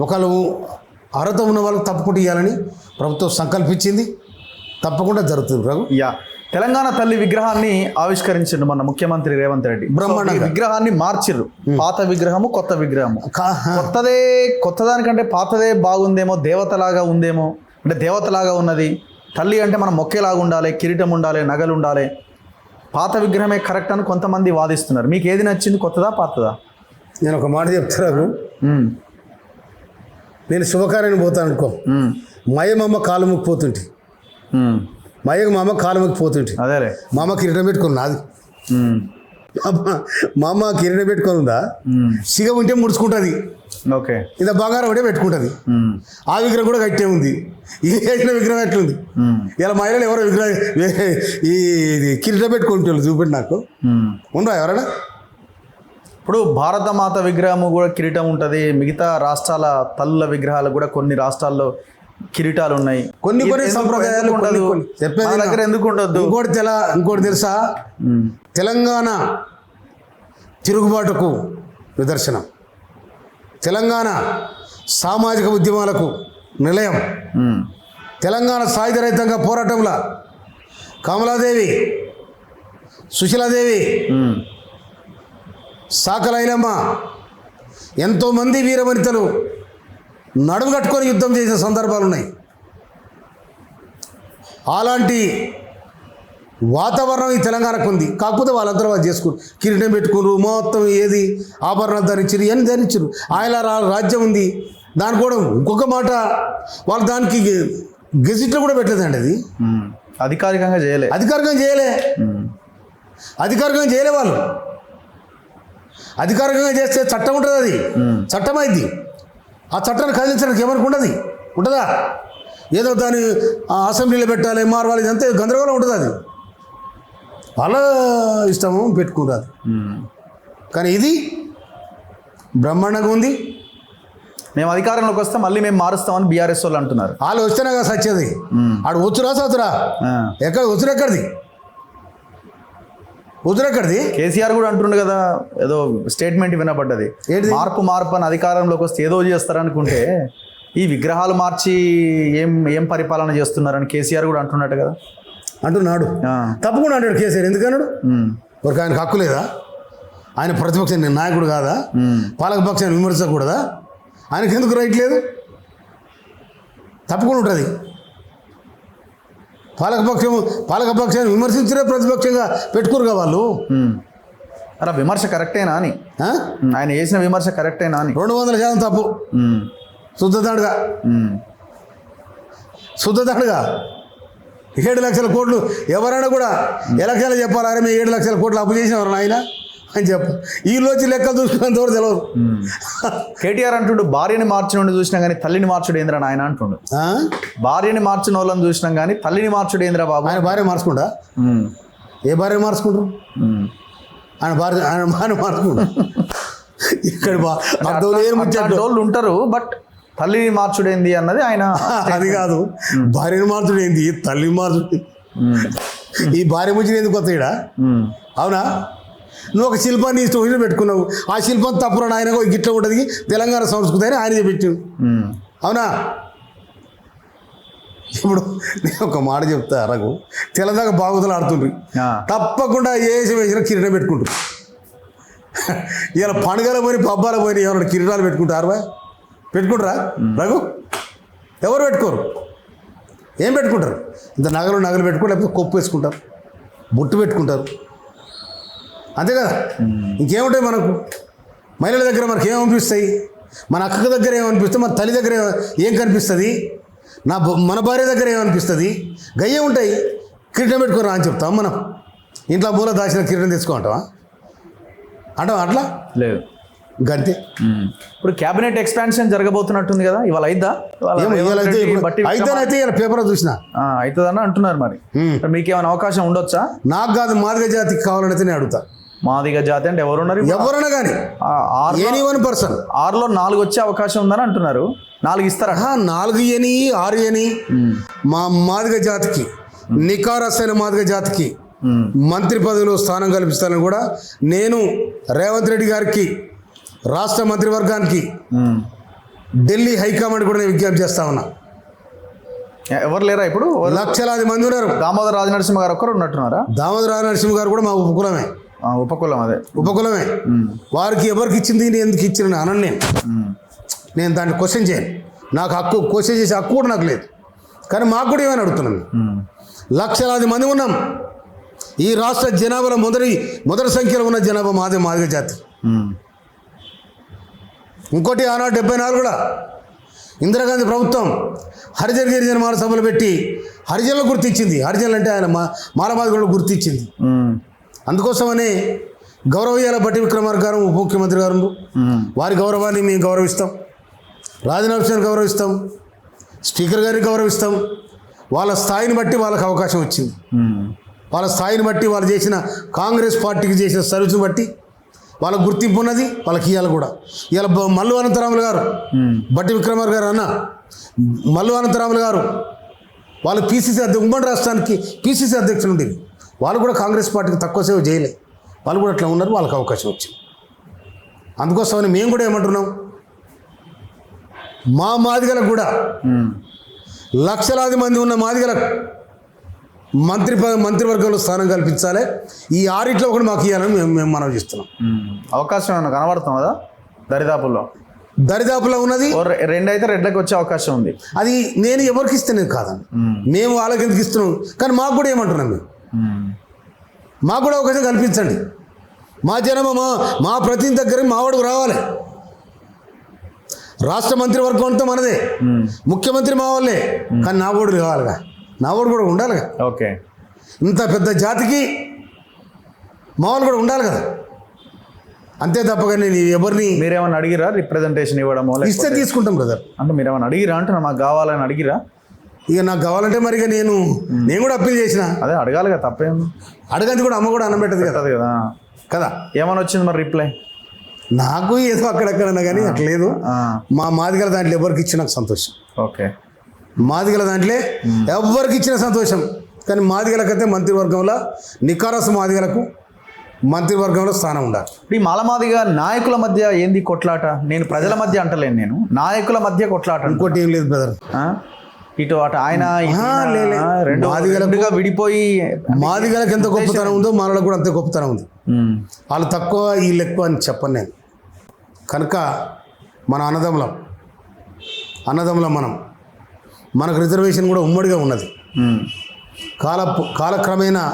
ఒకళ్ళు అర్హత ఉన్న వాళ్ళకి తప్పకుండా ఇవ్వాలని ప్రభుత్వం సంకల్పించింది. తప్పకుండా జరుగుతుంది. రఘు, తెలంగాణ తల్లి విగ్రహాన్ని ఆవిష్కరించిండు మన ముఖ్యమంత్రి రేవంత్ రెడ్డి. బ్రహ్మాండంగా విగ్రహాన్ని మార్చిర్రు. పాత విగ్రహము, కొత్త విగ్రహము. కొత్తదానికంటే పాతదే బాగుందేమో, దేవతలాగా ఉందేమో. అంటే దేవతలాగా ఉన్నది తల్లి అంటే మనం మొక్కేలాగా ఉండాలి, కిరీటం ఉండాలి, నగలు ఉండాలి. పాత విగ్రహమే కరెక్ట్ అని కొంతమంది వాదిస్తున్నారు. మీకు ఏది నచ్చింది, కొత్తదా పాతదా? నేను ఒక మాట చెప్తాను. నేను శుభకార్యాన్ని పోతాను అనుకో, మయమమ్మ కాలు ముక్కిపోతుంటే, మయ్యకు మా అమ్మ కాలు ముక్కిపోతుంటే, అదే మా అమ్మ కిరీటం పెట్టుకుని నాది, మా అమ్మ కిరీటం పెట్టుకొని ఉందా, సిగ ఉంటే ముడుచుకుంటుంది. ఓకే, ఇంత బంగారం ఒకటే పెట్టుకుంటుంది. ఆ విగ్రహం కూడా కట్టే ఉంది. ఇది వేసిన విగ్రహం ఎట్లుంది? ఇలా మహిళలు ఎవరో విగ్రహం ఈ కిరీటం పెట్టుకుంటే చూపెట్టి నాకు ఉండరా ఎవరైనా? ఇప్పుడు భారతమాత విగ్రహము కూడా కిరీటం ఉంటుంది. మిగతా రాష్ట్రాల తల్లుల విగ్రహాలు కూడా కొన్ని రాష్ట్రాల్లో కిరీటాలు ఉన్నాయి. కొన్ని సంప్రదాయాలు దగ్గర ఎందుకు ఉండదు? ఇంకోటి తెలుసా? తెలంగాణ తిరుగుబాటుకు నిదర్శనం, తెలంగాణ సామాజిక ఉద్యమాలకు నిలయం, తెలంగాణ సాయుధ రహితంగా పోరాటంలో కమలాదేవి, సుశీలాదేవి, సాకలైలమ్మ, ఎంతోమంది వీరవనితలు నడుము కట్టుకొని యుద్ధం చేసిన సందర్భాలు ఉన్నాయి. అలాంటి వాతావరణం ఈ తెలంగాణకు ఉంది. కాకపోతే వాళ్ళందరూ వాళ్ళు చేసుకున్నారు, కిరీటం పెట్టుకున్నారు, మొత్తం ఏది ఆభరణాలు ధరించారు, ఇవన్నీ ధరించారు. ఆయన రాజ్యం ఉంది. దాని కూడా ఇంకొక మాట, వాళ్ళు దానికి గెజిట్లో కూడా పెట్టలేదండి. అది అధికారికంగా చేయలే వాళ్ళు. అధికారికంగా చేస్తే చట్టం ఉంటుంది, అది చట్టం అయింది. ఆ చట్టాన్ని కదిలించడానికి ఎవరికి ఉంటుందా? ఏదో దాన్ని అసెంబ్లీలో పెట్టాలి, మార్వాలి, ఇదంతా గందరగోళం ఉంటుంది. అది వాళ్ళ ఇష్టము పెట్టుకుంటుంది. కానీ ఇది బ్రహ్మాండంగా ఉంది. మేము అధికారంలోకి వస్తే మళ్ళీ మేము మారుస్తామని బీఆర్ఎస్ వాళ్ళు అంటున్నారు. వాళ్ళు వస్తేనే కదా సచ్చేది. ఆడు వచ్చురా సతురా ఎక్కడ వచ్చురెక్కడిది కేసీఆర్ కూడా అంటుండే కదా, ఏదో స్టేట్మెంట్ వినపడ్డది, మార్పు అని అధికారంలోకి వస్తే ఏదో చేస్తారనుకుంటే ఈ విగ్రహాలు మార్చి ఏం పరిపాలన చేస్తున్నారని కేసీఆర్ కూడా అంటున్నట్టు కదా. అంటున్నాడు, తప్పకుండా అంటాడు కేసీఆర్. ఎందుకన్నాడు? ఒక ఆయనకు హక్కు లేదా? ఆయన ప్రతిపక్ష నాయకుడు కాదా? పాలకపక్షాన్ని విమర్శకూడదా? ఆయనకు ఎందుకు రైట్ లేదు? తప్పకుండా ఉంటుంది. పాలకపక్షాన్ని విమర్శించరే ప్రతిపక్షంగా పెట్టుకోరుగా వాళ్ళు. అలా విమర్శ కరెక్టేనా అని, ఆయన చేసిన విమర్శ కరెక్టేనా అని 200% తప్పు. శుద్ధదాడుగా 7 లక్షల కోట్లు ఎవరైనా కూడా ఎలక్షన్లు చెప్పాలి, అరే మేము 7 లక్షల కోట్లు అప్పు చేసినవారు ఆయన అని చెప్ప. ఈలోచి లెక్కలు చూసుకున్నంత వరకు తెలియదు. కేటీఆర్ అంటుండు, భార్యని మార్చిన చూసినా కానీ తల్లిని మార్చుడు ఏంద్రా ఆయన అంటుండు. భార్యని మార్చిన వాళ్ళని చూసినాం కానీ తల్లిని మార్చుడు ఏంద్రా బాబు. ఆయన భార్య మార్చుకుంటా? ఏ భార్య మార్చుకుంటారు? ఆయన భార్య మార్చుకుంటా. ఇక్కడ వాళ్ళు ఉంటారు, బట్ తల్లిని మార్చుడేంది అన్నది ఆయన. అది కాదు, భార్యని మార్చుడేంది, తల్లిని మార్చుడు. ఈ భార్య ముచ్చిన ఎందుకు వస్తాయిడా? అవునా? నువ్వు ఒక శిల్పాన్ని ఇష్టం పెట్టుకున్నావు, ఆ శిల్పం తప్పురా ఆయన గిట్ల ఉంటుంది తెలంగాణ సంస్కృతి అని ఆయన పెట్టు. అవునా? ఇప్పుడు నేను ఒక మాట చెప్తా, రఘు, తెల్లదాకా బాగుదలు ఆడుతుండ్రు, తప్పకుండా వేసిన కిరీటం పెట్టుకుంటారు. ఇలా పండుగల పోయి పబ్బాల పోయి ఎవరైనా కిరీటాలు పెట్టుకుంటారా రఘు? ఎవరు పెట్టుకోరు. ఏం పెట్టుకుంటారు? ఇంత నగలు పెట్టుకుంటారు, లేకపోతే కొప్పు వేసుకుంటారు, బొట్టు పెట్టుకుంటారు, అంతే కదా. ఇంకేముంటాయి మనకు? మహిళల దగ్గర మనకి ఏమనిపిస్తాయి? మన అక్క దగ్గర ఏమనిపిస్తుంది? మన తల్లి దగ్గర ఏం కనిపిస్తుంది? మన భార్య దగ్గర ఏమనిపిస్తుంది? గయ్యే ఉంటాయి. కిరీటం పెట్టుకోరా అని చెప్తాం మనం. ఇంట్లో మూల దాచిన కిరీటం తెచ్చుకుంటావా అంటావా? అట్లా లేదు, గంతే. ఇప్పుడు క్యాబినెట్ ఎక్స్పాన్షన్ జరగబోతున్నట్టుంది కదా, ఇవాళ అయిద్దా? అయితే ఇలా పేపర్లో చూసిన అవుతుందని అంటున్నారు. మరి మీకేమైనా అవకాశం ఉండొచ్చా? నాకు కాదు, మాదిగ జాతికి కావాలనైతే నేను అడుగుతా. మాదిగ జాతి అంటే ఎవరున్నారు? ఎవరైనా కానీ 6లో 4 వచ్చే అవకాశం ఉందని అంటున్నారు. 4 ఇస్తారా? 4 అని 6 అని మా మాదిగ జాతికి, నికారసైన మాదిగ జాతికి మంత్రి పదవిలో స్థానం కల్పిస్తానని కూడా నేను రేవంత్ రెడ్డి గారికి, రాష్ట్ర మంత్రివర్గానికి, ఢిల్లీ హైకమాండ్ కూడా నేను విజ్ఞప్తి చేస్తా ఉన్నా. ఎవరు లేరా ఇప్పుడు? లక్షలాది మంది ఉన్నారు. దామోదర రాజనరసింహ గారు ఒక్కరు ఉన్నట్టున్నారా? దామోదర రాజనరసింహ గారు కూడా మా ఉపకులమే. వారికి ఎవరికి ఇచ్చింది, నేను ఎందుకు ఇచ్చిన అనను. నేను దాన్ని క్వశ్చన్ చేయను. నాకు హక్కు, క్వశ్చన్ చేసే హక్కు కూడా నాకు లేదు. కానీ మాకు కూడా ఏమైనా అడుగుతున్నాను. లక్షలాది మంది ఉన్నాం. ఈ రాష్ట్ర జనాభాలో మొదటి సంఖ్యలో ఉన్న జనాభా మాదిగ జాతి. ఇంకోటి ఆనాడు 74 కూడా ఇందిరాగాంధీ ప్రభుత్వం హరిజన గిరిజన మహాసభలు పెట్టి హరిజనులు గుర్తించింది. హరిజనులు అంటే ఆయన మాలమాదిగలను గుర్తించింది. అందుకోసమనే గౌరవయ్యాల బట్టి విక్రమార్క గారు ఉప ముఖ్యమంత్రి గారు, వారి గౌరవాన్ని మేము గౌరవిస్తాం, రాజనరసింహని గౌరవిస్తాం, స్పీకర్ గారిని గౌరవిస్తాం. వాళ్ళ స్థాయిని బట్టి వాళ్ళకి అవకాశం వచ్చింది. వాళ్ళ స్థాయిని బట్టి వాళ్ళు చేసిన కాంగ్రెస్ పార్టీకి చేసిన సర్వీస్ని బట్టి వాళ్ళకు గుర్తింపు ఉన్నది. వాళ్ళకి ఇవ్వాలి కూడా. ఇవాళ మల్లు అనంతరాములు గారు, బట్టి విక్రమార్క గారు అన్న మల్లు అనంతరాములు గారు, వాళ్ళు పిసిసి ఉమ్మడి రాష్ట్రానికి పిసిసి అధ్యక్షులు ఉండేది. వాళ్ళు కూడా కాంగ్రెస్ పార్టీకి తక్కువ సేవ చేయలే. వాళ్ళు కూడా అట్లా ఉన్నారు. వాళ్ళకి అవకాశం వచ్చింది. అందుకోసమని మేము కూడా ఏమంటున్నాం, మా మాదిగలకు కూడా లక్షలాది మంది ఉన్న మాదిగలకు మంత్రివర్గంలో స్థానం కల్పించాలి. ఈ 6 ఒకటి మాకు ఇవ్వాలని మేము మనవి చేస్తున్నాం. అవకాశం ఏమైనా కనబడుతుంది కదా? దరిదాపులో ఉన్నది. 2 అయితే 2లకు వచ్చే అవకాశం ఉంది. అది నేను ఎవరికి ఇస్తేనే కాదండి, మేము వాళ్ళకి ఎందుకు ఇస్తున్నాం. కానీ మాకు కూడా ఏమంటున్నాం, మేము మాకు కూడా అవకాశం కల్పించండి. మా జనం మా ప్రతినిధి దగ్గర మావాడికి రావాలి. రాష్ట్ర మంత్రివర్గం అంతా మనదే, ముఖ్యమంత్రి మా వాళ్ళే, కానీ నా ఓడు కావాలిగా, నా ఓడు కూడా ఉండాలిగా. ఓకే, ఇంత పెద్ద జాతికి మా వాళ్ళు కూడా ఉండాలి కదా. అంతే తప్పగా నేను ఎవరిని మీరేమన్నా అడిగిరా రిప్రజెంటేషన్ ఇవ్వడం ఇస్తే తీసుకుంటాం బ్రదర్. అంటే మీరేమన్నా అడిగిరా అంటే మాకు కావాలని అడిగిరా? ఇక నాకు కావాలంటే మరి ఇక నేను కూడా అప్పీల్ చేసిన. అదే అడగాలి కదా, తప్పేం. అడగంది కూడా అమ్మ కూడా అన్నం పెట్టదు కదా కదా కదా. ఏమని వచ్చింది మరి రిప్లై? నాకు ఏదో అక్కడక్కడన్నా కానీ అట్లా లేదు. మా మాదిగల దాంట్లో ఎవరికి ఇచ్చిన నాకు సంతోషం. ఓకే, మాదిగల దాంట్లో ఎవరికి ఇచ్చిన సంతోషం. కానీ మాదిగలకైతే మంత్రివర్గంలో నికారస్ మాదిగలకు మంత్రివర్గంలో స్థానం ఉండాలి. ఈ మాలమాదిగా నాయకుల మధ్య ఏంది కొట్లాట? నేను ప్రజల మధ్య అంటలేను, నేను నాయకుల మధ్య కొట్లాట. ఇంకోటి ఏం లేదు బ్రదర్, ఇటు అటు ఆయన మాదిగలుగా విడిపోయి మాదిగలకు ఎంత గొప్పతనం ఉందో మనలకు కూడా అంతే గొప్పతనం ఉంది. వాళ్ళు తక్కువ వీళ్ళు ఎక్కువ అని చెప్పను నేను. కనుక మన అన్నదమ్ములం మనకు రిజర్వేషన్ కూడా ఉమ్మడిగా ఉన్నది. కాలక్రమేణా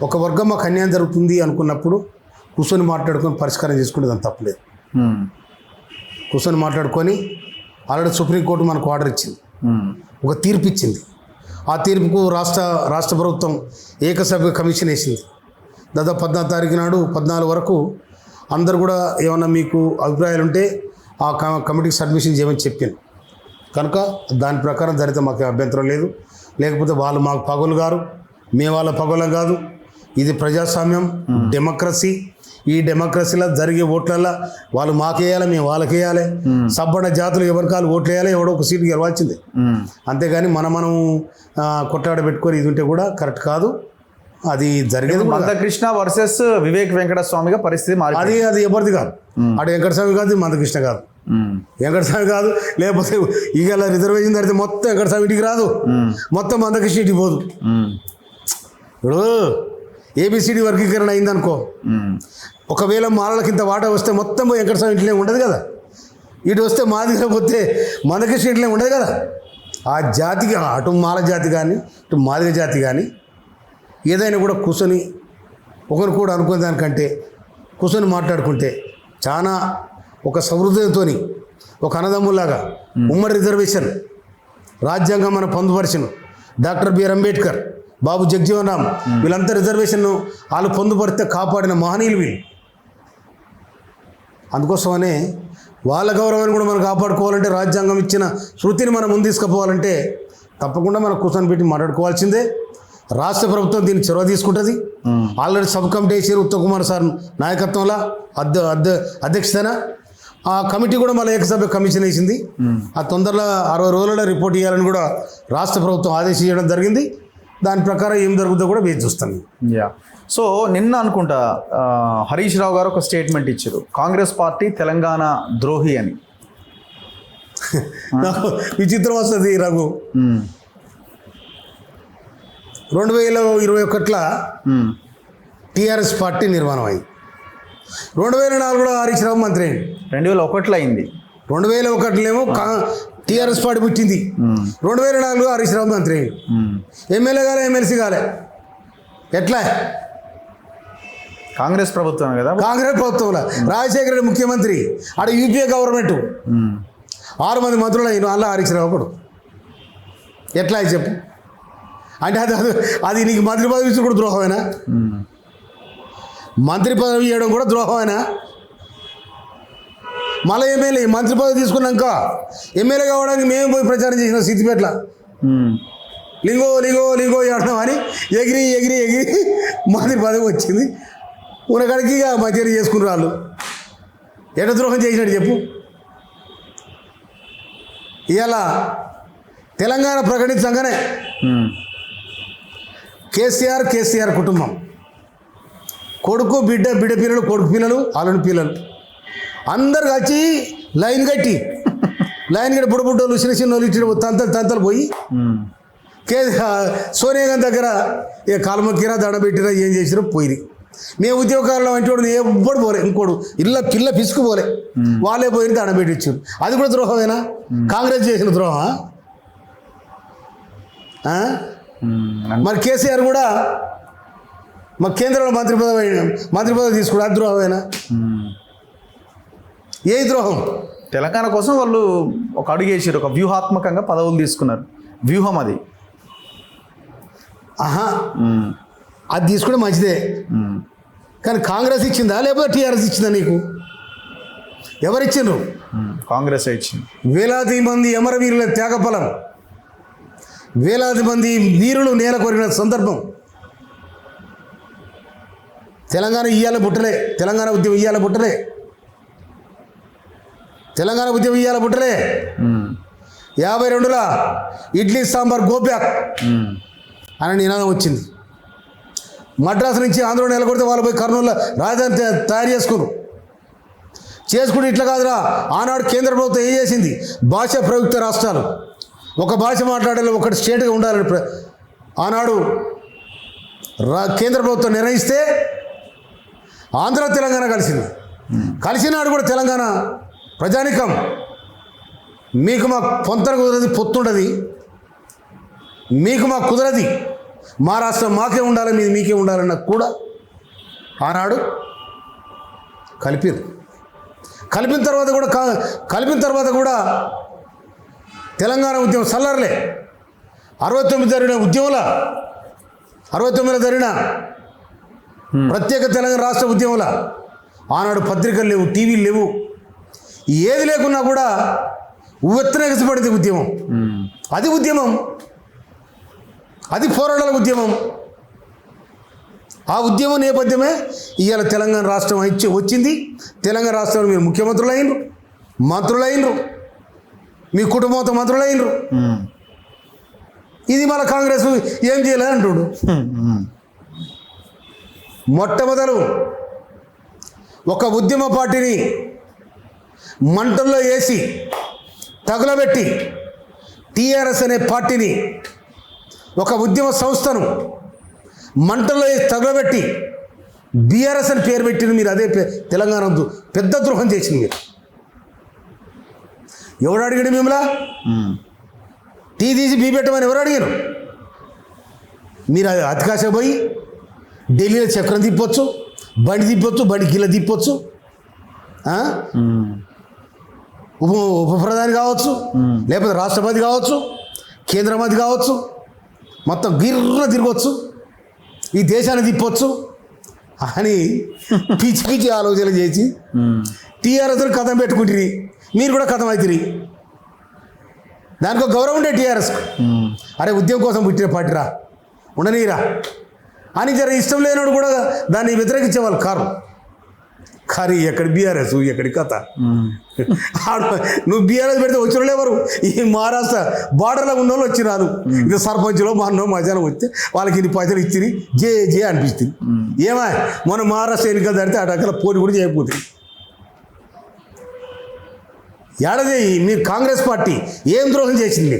ఒక వర్గం మాకు అన్యాయం జరుగుతుంది అనుకున్నప్పుడు కూర్చొని మాట్లాడుకొని పరిష్కారం చేసుకుంటే దాని తప్పలేదు. కూర్చొని మాట్లాడుకొని ఆల్రెడీ సుప్రీంకోర్టు మనకు ఆర్డర్ ఇచ్చింది, ఒక తీర్పు ఇచ్చింది. ఆ తీర్పుకు రాష్ట్ర ప్రభుత్వం ఏకసభ్య కమిషన్ వేసింది. దాదాపు 14 తారీఖు నాడు 14 వరకు అందరు కూడా ఏమన్నా మీకు అభిప్రాయాలు ఉంటే ఆ కమిటీకి సబ్మిషన్ చేయమని చెప్పాను. కనుక దాని ప్రకారం జరిగితే మాకు అభ్యంతరం లేదు. లేకపోతే వాళ్ళు మాకు పగలు గారు, మేము వాళ్ళ పగలం కాదు. ఇది ప్రజాస్వామ్యం, డెమోక్రసీ. ఈ డెమోక్రసీలో జరిగే ఓట్లల్లో వాళ్ళు మాకేయాలి, మేము వాళ్ళకేయాలి. సబ్బడ జాతులు ఎవరికాలు ఓట్లు వేయాలి, ఎవడో ఒక సీటు గెలవాల్సిందే. అంతేగాని మనం కొట్లాడ పెట్టుకొని ఇది ఉంటే కూడా కరెక్ట్ కాదు. అది జరిగేది మందకృష్ణ వర్సెస్ వివేక్ వెంకటస్వామిగా పరిస్థితి అది ఎవరిది కాదు. అటు వెంకటస్వామి కాదు, మందకృష్ణ కాదు, వెంకటస్వామి కాదు. లేకపోతే ఇక రిజర్వేషన్ జరిగితే మొత్తం వెంకటస్వామి ఇంటికి రాదు, మొత్తం మందకృష్ణ ఇంటికి పోదు. ఇప్పుడు ఏబిసిడి వర్గీకరణ అయిందనుకో, ఒకవేళ మాలలకి ఇంత వాటా వస్తే మొత్తం వెంకటస్వామి ఇంట్లో ఉండదు కదా. ఇటు వస్తే మాదిగా పోతే మందకృష్ణ ఇంట్లో ఉండదు కదా. ఆ జాతికి, అటు మాల జాతి కానీ ఇటు మాదిగ జాతి కానీ ఏదైనా కూడా కూర్చొని ఒకరు కూడా అనుకునే దానికంటే కూర్చొని మాట్లాడుకుంటే చాలా ఒక సౌహృదయంతో ఒక అన్నదమ్ములాగా ఉమ్మడి రిజర్వేషన్ రాజ్యాంగం మన పొందుపరిచిన డాక్టర్ బిఆర్ అంబేద్కర్, బాబు జగజీవన్ రామ్, వీళ్ళంతా రిజర్వేషన్ను వాళ్ళు పొందుపరిస్తే కాపాడిన మహనీయులు వీళ్ళు. అందుకోసమనే వాళ్ళ గౌరవాన్ని కూడా మనం కాపాడుకోవాలంటే, రాజ్యాంగం ఇచ్చిన శృతిని మనం ముందు తీసుకుపోవాలంటే తప్పకుండా మనం కూర్చొని పెట్టి మాట్లాడుకోవాల్సిందే. రాష్ట్ర ప్రభుత్వం దీన్ని చొరవ తీసుకుంటుంది. ఆల్రెడీ సబ్ కమిటీ వేసారు ఉత్తమ్ కుమార్ సార్ నాయకత్వంలో, అధ్యక్షతన. ఆ కమిటీ కూడా మళ్ళీ ఏకసభ్య కమిషన్ వేసింది. ఆ తొందరలో 60 రోజులలో రిపోర్ట్ ఇవ్వాలని కూడా రాష్ట్ర ప్రభుత్వం ఆదేశించడం జరిగింది. దాని ప్రకారం ఏం జరుగుతుందో కూడా వేచి చూస్తాను. సో నిన్న అనుకుంటా హరీష్ రావు గారు ఒక స్టేట్మెంట్ ఇచ్చారు, కాంగ్రెస్ పార్టీ తెలంగాణ ద్రోహి అని. నాకు విచిత్రం వస్తుంది రఘు. 2021లో టీఆర్ఎస్ పార్టీ నిర్మాణం అయింది. 2004లో హరీష్ రావు మంత్రి అయింది. 2001లో అయింది. 2001లో టీఆర్ఎస్ పార్టీ పుట్టింది. 2004లో హరీష్ రావు మంత్రి అయింది. ఎమ్మెల్యే కాలే, ఎమ్మెల్సీ కాలే. ఎట్లా? కాంగ్రెస్ ప్రభుత్వం కదా. కాంగ్రెస్ ప్రభుత్వంలో రాజశేఖర రెడ్డి ముఖ్యమంత్రి, ఆడ యూపీఏ గవర్నమెంట్, 6 మంది మంత్రులు అయిన అలా హరీష్ రావు ఒకడు. ఎట్లా చెప్పు? అంటే అది నీకు మంత్రి పదవి ఇచ్చి కూడా ద్రోహమేనా? మంత్రి పదవి ఇవ్వడం కూడా ద్రోహమేనా? మళ్ళీ ఎమ్మెల్యే మంత్రి పదవి తీసుకున్నాక ఎమ్మెల్యే కావడానికి మేము పోయి ప్రచారం చేసిన సిద్దిపేటలో లింగో లింగో లింగో ఆడడం అని ఎగిరి ఎగిరి ఎగిరి మంత్రి పదవి వచ్చింది. ఉన్నకాడికి ఇక మంచిగా చేసుకున్న వాళ్ళు ఎట ద్రోహం చేసినట్టు చెప్పు. ఇవాళ తెలంగాణ ప్రకటించగానే కేసీఆర్ కుటుంబం, కొడుకు బిడ్డ పిల్లలు, కొడుకు పిల్లలు, అల్లుని పిల్లలు అందరు వచ్చి లైన్ కట్టి బుడబుడ్డోళ్ళు చిన్న చిన్న ఇచ్చిన తంతలు పోయి సోనియా గాంధీ దగ్గర ఇక కాలుమొక్కిరా, దండ పెట్టిరా, ఏం చేసినా పోయి. మేము ఉద్యోగాల్లో అంటే ఎవ్వడు పోలే, ఇంకోడు పిల్ల పిసుకుపోలే, వాళ్ళే పోయి దండ పెట్టించారు. అది కూడా ద్రోహమేనా? కాంగ్రెస్ చేసిన ద్రోహమా? మరి కేసీఆర్ కూడా మా కేంద్రంలో మంత్రి పదవి తీసుకుడు ఆ ద్రోహమేనా? ఏ ద్రోహం? తెలంగాణ కోసం వాళ్ళు ఒక అడుగు వేసారు, ఒక వ్యూహాత్మకంగా పదవులు తీసుకున్నారు. వ్యూహం అది. ఆహా, అది తీసుకుంటే మంచిదే. కానీ కాంగ్రెస్ ఇచ్చిందా లేకపోతే టీఆర్ఎస్ ఇచ్చిందా నీకు? ఎవరిచ్చిండ్రు? కాంగ్రెస్ ఇచ్చింది. వేలాది మంది అమరవీరుల త్యాగఫలం, వేలాది మంది వీరులు నేల కొరిగిన సందర్భం. తెలంగాణ ఇయ్యాల పుట్టలే, తెలంగాణ ఉద్యమం ఇయ్యాల పుట్టలే, తెలంగాణ ఉద్యమం ఇయ్యాల పుట్టలే. 52లో ఇడ్లీ సాంబార్ గోప్యాక్ అని నినాదం వచ్చింది. మద్రాసు నుంచి ఆంధ్రలో నెలకొడితే వాళ్ళు పోయి కర్నూలులో రాజధాని తయారు చేసుకుంటే ఇట్లా కాదురా. ఆనాడు కేంద్ర ప్రభుత్వం ఏం చేసింది? భాష ప్రయుక్త రాష్ట్రాలు, ఒక భాష మాట్లాడాలి, ఒకటి స్టేట్గా ఉండాలని ఆనాడు కేంద్ర ప్రభుత్వం నిర్ణయిస్తే ఆంధ్ర తెలంగాణ కలిసింది. కలిసినాడు కూడా తెలంగాణ ప్రజానికం మీకు మా పొంతన కుదరది, పొత్తుండది, మీకు మా కుదరది, మా రాష్ట్రం మాకే ఉండాలి, మీది మీకే ఉండాలన్న కూడా ఆనాడు కలిపారు. కలిపిన తర్వాత కూడా తెలంగాణ ఉద్యమం సల్లర్లే. 69 జరిగిన ఉద్యమంలో, 69లో జరిగిన ప్రత్యేక తెలంగాణ రాష్ట్ర ఉద్యమంలో ఆనాడు పత్రికలు లేవు, టీవీలు లేవు, ఏది లేకున్నా కూడా ఉవ్వెత్తున ఎగసిపడింది ఉద్యమం. అది ఉద్యమం, అది పోరాటాల ఉద్యమం. ఆ ఉద్యమం నేపథ్యమే ఇవాళ తెలంగాణ రాష్ట్రం వచ్చింది. తెలంగాణ రాష్ట్రంలో మీరు ముఖ్యమంత్రులు అయినరు, మంత్రులు అయినరు, మీ కుటుంబంతో మంత్రులు అయినరు. ఇది మన కాంగ్రెస్ ఏం చేయలే అంటుడు. మొట్టమొదలు ఒక ఉద్యమ పార్టీని మంటల్లో వేసి తగులబెట్టి టీఆర్ఎస్ అనే పార్టీని, ఒక ఉద్యమ సంస్థను మంటల్లో వేసి తగులబెట్టి బీఆర్ఎస్ అని పేరు పెట్టిన మీరు అదే తెలంగాణ పెద్ద ద్రోహం చేసింది మీరు. ఎవడు అడిగాడు మిమ్మల్ని? టీ తీసి బీ పెట్టమని ఎవరు అడిగారు? మీరు అతికాశ పోయి ఢిల్లీలో చక్రం తిప్పొచ్చు, బండి తిప్పొచ్చు, బండి కిలో తిప్పొచ్చు, ఉప ప్రధాని కావచ్చు, లేకపోతే రాష్ట్రపతి కావచ్చు, కేంద్ర మంత్రి కావచ్చు, మొత్తం గిర్ర తిరగవచ్చు, ఈ దేశాన్ని తిప్పొచ్చు అని పిచ్చి పిచ్చి ఆలోచనలు చేసి టీఆర్ఎస్ కథం పెట్టుకుంటుంది. మీరు కూడా కథం అవుతుంది. దానికి ఒక గౌరవం ఉండే టీఆర్ఎస్కు. అరే ఉద్యమం కోసం పుట్టిన పార్టీరా, ఉండనీరా అని జర ఇష్టం లేనివాడు కూడా దాన్ని వ్యతిరేకించేవాళ్ళు కారు. కానీ ఎక్కడి బీఆర్ఎస్, ఎక్కడి కథ. నువ్వు బీఆర్ఎస్ పెడితే వచ్చిన ఎవరు? ఈ మహారాష్ట్ర బార్డర్లో ఉన్న వాళ్ళు వచ్చినారు. ఇది సర్పంచ్లో మా మధ్యాహ్నం వస్తే వాళ్ళకి ఇన్ని పైసలు ఇచ్చి జే అనిపిస్తుంది. ఏమా మొన్న మహారాష్ట్ర ఎన్నికలు దాడితే అటక్కడ పోటీ కూడా చేయకపోతుంది. ఏడాది మీరు కాంగ్రెస్ పార్టీ ఏం ద్రోహం చేసింది?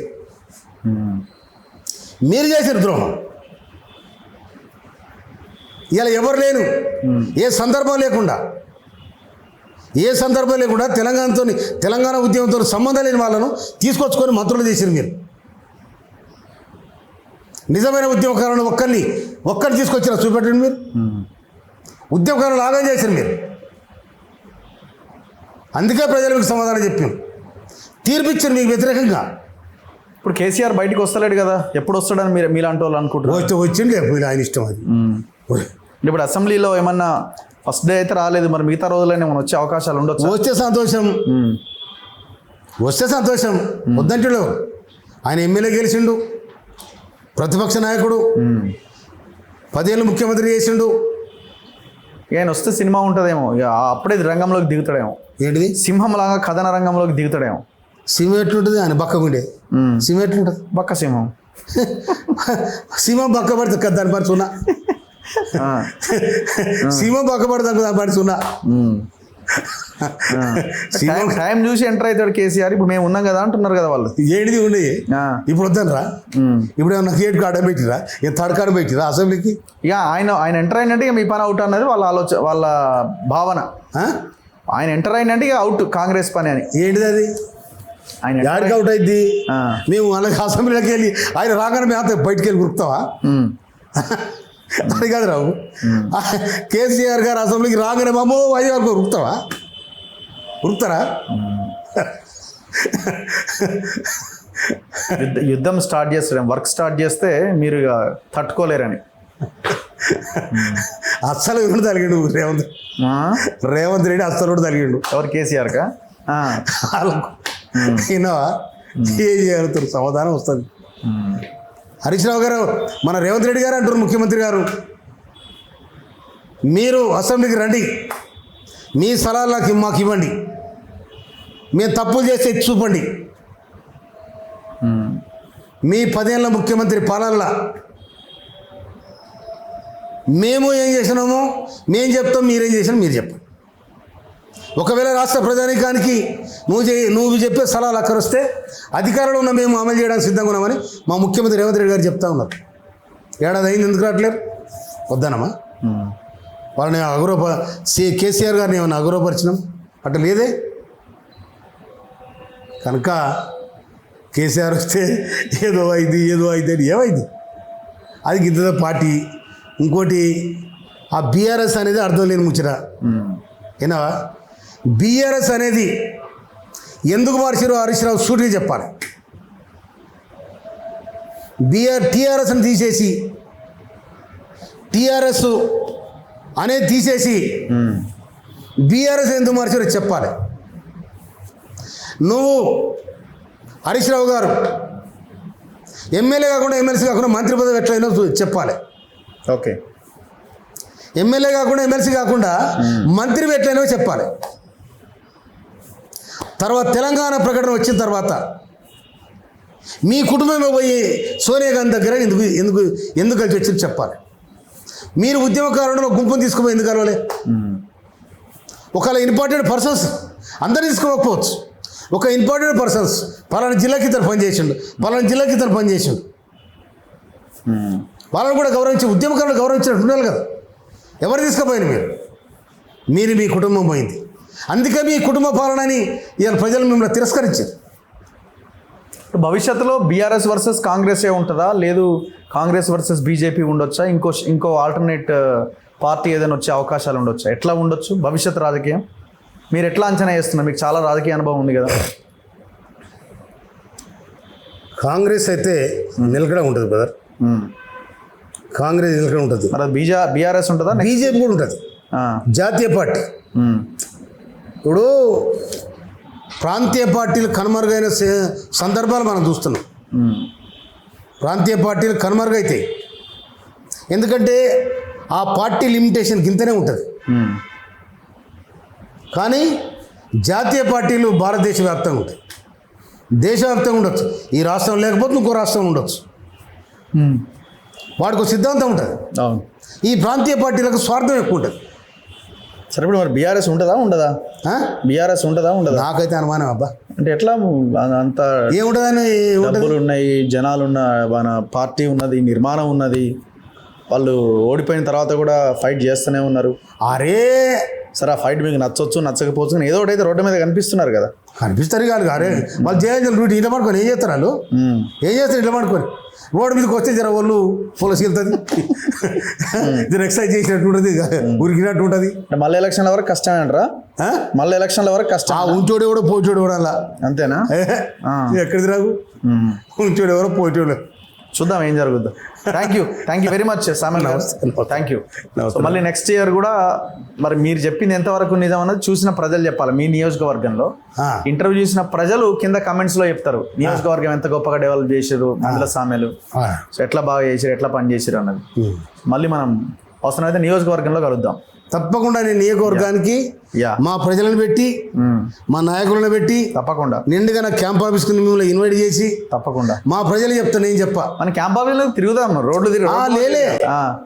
మీరు చేసిన ద్రోహం. ఇలా ఎవరు లేను, ఏ సందర్భం లేకుండా తెలంగాణ ఉద్యమంతో సంబంధం లేని వాళ్ళను తీసుకొచ్చుకొని మంత్రులు చేశారు మీరు. నిజమైన ఉద్యమకారులను ఒక్కరిని తీసుకొచ్చారు, చూపెట్టండి. మీరు ఉద్యమకారులు లాగా చేశారు మీరు. అందుకే ప్రజలు మీకు సమాధానం చెప్పాం, తీర్పిచ్చారు మీకు వ్యతిరేకంగా. ఇప్పుడు కేసీఆర్ బయటకు వస్తలేడు కదా, ఎప్పుడు వస్తాడని మీరు మీలాంటి వాళ్ళు అనుకుంటున్నారు? వచ్చింది ఆయన ఇష్టం అది. ఇప్పుడు అసెంబ్లీలో ఏమన్నా ఫస్ట్ డే అయితే రాలేదు, మరి మిగతా రోజులైనా ఏమైనా వచ్చే అవకాశాలు ఉండొచ్చు? వస్తే సంతోషం. వద్దంటాడు. ఆయన ఎమ్మెల్యే గెలిచిండు, ప్రతిపక్ష నాయకుడు, 10 ఏళ్ళు ముఖ్యమంత్రి చేసిండు. ఆయన వస్తే సినిమా ఉంటుందేమో, ఇక అప్పుడే రంగంలోకి దిగుతాడేమో. ఏంటిది? సింహంలాగా కథన రంగంలోకి దిగుతాడేమో. సింహం ఎట్లుంటుంది? ఆయన బక్కగుండే సింహం ఎట్లుంటుంది? బక్క సింహం. సింహం బక్క పడుతుంది దాని పడి సున్నా. సింహం బక్క పడుతుంది దాని పడి సున్నా. టైం చూసి ఎంటర్ అవుతాడు కేసీఆర్. ఇప్పుడు మేము ఉన్నాం కదా అంటున్నారు కదా వాళ్ళు. ఏంటిది ఉండే ఇప్పుడు వద్దనరా? ఇప్పుడు ఏమన్నా గేట్ కార్డు పెట్టిరా, థర్డ్ కార్డు పెట్టిరా అసెంబ్లీకి? ఇక ఆయన ఎంటర్ అయినట్టు ఇక మీ పని అవుట్ అన్నది వాళ్ళ భావన. ఆయన ఎంటర్ అయినట్టు ఇక అవుట్ కాంగ్రెస్ పని అని. ఏంటిది అది? ఆయన యాడికి అవుట్ అయింది ఆ. మేము అలాగే అసెంబ్లీలోకి వెళ్ళి ఆయన రాగానే మేము అంత బయటికి వెళ్ళి గుర్తావా అది కాదు రావు కేసీఆర్ గారు అసెంబ్లీకి రాగానే మామో అయ్యే వరకు ఉరుకుతావా ఉరుకుతారా యుద్ధం స్టార్ట్ చేస్తాడు, వర్క్ స్టార్ట్ చేస్తే మీరు ఇక తట్టుకోలేరని. అస్సలు కూడా తలిగిండు రేవంత్ రెడ్డి అస్సలు కూడా తలిగిండు. ఎవరు కేసీఆర్కా? విన్నావా ఏం చేయగలుగుతారు సమాధానం వస్తుంది. హరీష్ రావు గారు మన రేవంత్ రెడ్డి గారు అంటారు ముఖ్యమంత్రి గారు మీరు అసెంబ్లీకి రండి, మీ సలహాలు నాకు మాకు ఇవ్వండి, మేము తప్పులు చేస్తే ఎత్తి చూపండి, మీ 10 ఏళ్ళ ముఖ్యమంత్రి పాలనలో మేము ఏం చేసినామో మేము చెప్తాం, మీరేం చేసినా మీరు చెప్పండి. ఒకవేళ రాష్ట్ర ప్రజానీకానికి నువ్వు చెప్పే సలహాలు అక్కరొస్తే అధికారంలో ఉన్న మేము అమలు చేయడానికి సిద్ధంగా ఉన్నామని మా ముఖ్యమంత్రి రేవంత్ రెడ్డి గారు చెప్తా ఉన్నారు. ఏడాది అయింది, ఎందుకు రావట్లేరు? వద్దనమ్మా వాళ్ళని కేసీఆర్ గారిని ఏమైనా అగౌరవపరిచినాం అట్లా లేదే. కనుక కేసీఆర్ వస్తే ఏదో అయింది అని ఏమైంది? అది గిద్ద పార్టీ. ఇంకోటి ఆ బీఆర్ఎస్ అనేది అర్థం లేని ముచ్చట. ఏనావా బీఆర్ఎస్ అనేది ఎందుకు మార్చారో హరీష్ రావు సూటిగా చెప్పాలి. టీఆర్ఎస్ని తీసేసి టీఆర్ఎస్ అనేది తీసేసి బీఆర్ఎస్ ఎందుకు మార్చారో చెప్పాలి. నువ్వు హరీష్ రావు గారు ఎమ్మెల్యే కాకుండా ఎమ్మెల్సీ కాకుండా మంత్రి పదవి ఎట్లయినా చెప్పాలి. ఓకే, ఎమ్మెల్యే కాకుండా ఎమ్మెల్సీ కాకుండా మంత్రి ఎట్లయినా చెప్పాలి. తర్వాత తెలంగాణ ప్రకటన వచ్చిన తర్వాత మీ కుటుంబమే పోయి సోనియా గాంధీ దగ్గర ఎందుకు కలిసి వచ్చి చెప్పాలి. మీరు ఉద్యమకారులలో గుంపును తీసుకుపోయి ఎందుకు కలవలే? ఒకవేళ ఇంపార్టెంట్ పర్సన్స్ అందరూ తీసుకోకపోవచ్చు, ఒక ఇంపార్టెంట్ పర్సన్స్ పలానా జిల్లాకి ఇతను పనిచేసిండు, పలానా జిల్లాకి ఇతను పనిచేసిండు, వాళ్ళని కూడా గౌరవించి ఉద్యమకారులు గౌరవించినట్టు ఉండాలి కదా. ఎవరు తీసుకుపోయింది? మీరు మీ కుటుంబం పోయింది. అందుకే మీ కుటుంబ పాలనని ఇవాళ ప్రజలు మిమ్మల్ని తిరస్కరించారు. భవిష్యత్తులో బీఆర్ఎస్ వర్సెస్ కాంగ్రెసే ఉంటుందా, లేదు కాంగ్రెస్ వర్సెస్ బీజేపీ ఉండొచ్చా, ఇంకో ఆల్టర్నేట్ పార్టీ ఏదైనా వచ్చే అవకాశాలు ఉండొచ్చా? ఎట్లా ఉండొచ్చు భవిష్యత్ రాజకీయం? మీరు ఎట్లా అంచనా వేస్తున్నారు? మీకు చాలా రాజకీయ అనుభవం ఉంది కదా. కాంగ్రెస్ అయితే నిలకడ ఉంటుంది బ్రదర్, కాంగ్రెస్ నిలకడ ఉంటుంది. మరి బీఆర్ఎస్ ఉంటుందా? బీజేపీ కూడా ఉంటుంది, జాతీయ పార్టీ. ఇప్పుడు ప్రాంతీయ పార్టీలు కనుమరుగైన సందర్భాలు మనం చూస్తున్నాం. ప్రాంతీయ పార్టీలు కనుమరుగైతాయి, ఎందుకంటే ఆ పార్టీ లిమిటేషన్ కిందనే ఉంటుంది. కానీ జాతీయ పార్టీలు భారతదేశ వ్యాప్తంగా ఉంటాయి, దేశవ్యాప్తంగా ఉండొచ్చు. ఈ రాష్ట్రం లేకపోతే ఇంకో రాష్ట్రం ఉండొచ్చు, వాడికి ఒక సిద్ధాంతం ఉంటుంది. ఈ ప్రాంతీయ పార్టీలకు స్వార్థం ఎక్కువ ఉంటుంది. సరే, ఇప్పుడు మరి బీఆర్ఎస్ ఉంటుందా ఉండదా? బీఆర్ఎస్ ఉంటుందా ఉండదా? నాకైతే అనుమానం అబ్బా. అంటే ఎట్లా అంత ఏముంటుందని? డబ్బులు ఉన్నాయి, జనాలు ఉన్న మన పార్టీ ఉన్నది, నిర్మాణం ఉన్నది, వాళ్ళు ఓడిపోయిన తర్వాత కూడా ఫైట్ చేస్తూనే ఉన్నారు. అరే సరే, ఆ ఫైట్ మీకు నచ్చవచ్చు నచ్చకపోవచ్చు, కానీ ఏదో ఒకటి అయితే రోడ్డు మీద కనిపిస్తున్నారు కదా. కనిపిస్తారు కాదు. అరే వాళ్ళు చేయాల్సిన డ్యూటీ ఇంట్లో పడుకొని ఏం చేస్తారు? వాళ్ళు ఏం చేస్తారు? ఇంట్లో పడుకొని రోడ్డు మీదకి వస్తే జర వాళ్ళు పొలసి వెళ్తుంది, జర ఎక్సర్సైజ్ చేసినట్టు ఉంటుంది, ఉరికినట్టు ఉంటుంది. మళ్ళీ ఎలక్షన్ల వరకు కష్టమే అంటారా? మళ్ళీ ఎలక్షన్ల వరకు కష్టం. ఉంచోడు ఎవడో పోచోడు ఎవడో అలా అంతేనా? ఎక్కడిది రాకు, ఉంచోడు ఎవరో పోచోడు. చూద్దాం ఏం జరుగుద్దో. Thank you very much Samuel garu. Thank you. మళ్ళీ నెక్స్ట్ ఇయర్ కూడా మరి మీరు చెప్పింది ఎంతవరకు నిజం అన్నది చూసిన ప్రజలు చెప్పాలి. మీ నియోజకవర్గంలో ఇంటర్వ్యూ చేసిన ప్రజలు కింద కమెంట్స్ లో చెప్తారు, నియోజకవర్గం ఎంత గొప్పగా డెవలప్ చేసారు, అందులో సామెలు సో ఎట్లా బాగా చేసారు, ఎట్లా పని చేసారు అన్నది. మళ్ళీ మనం అవసరమైతే నియోజకవర్గంలో కలుద్దాం. తప్పకుండా నేను నియోజకవర్గానికి మా ప్రజలను పెట్టి మా నాయకులను పెట్టి తప్పకుండా నిండుగా నా క్యాంప్ ఆఫీస్కి మిమ్మల్ని ఇన్వైట్ చేసి తప్పకుండా మా ప్రజలు చెప్తాను. నేను చెప్పా మన క్యాంప్ ఆఫీస్లో తిరుగుదాం, రోడ్లు లేలే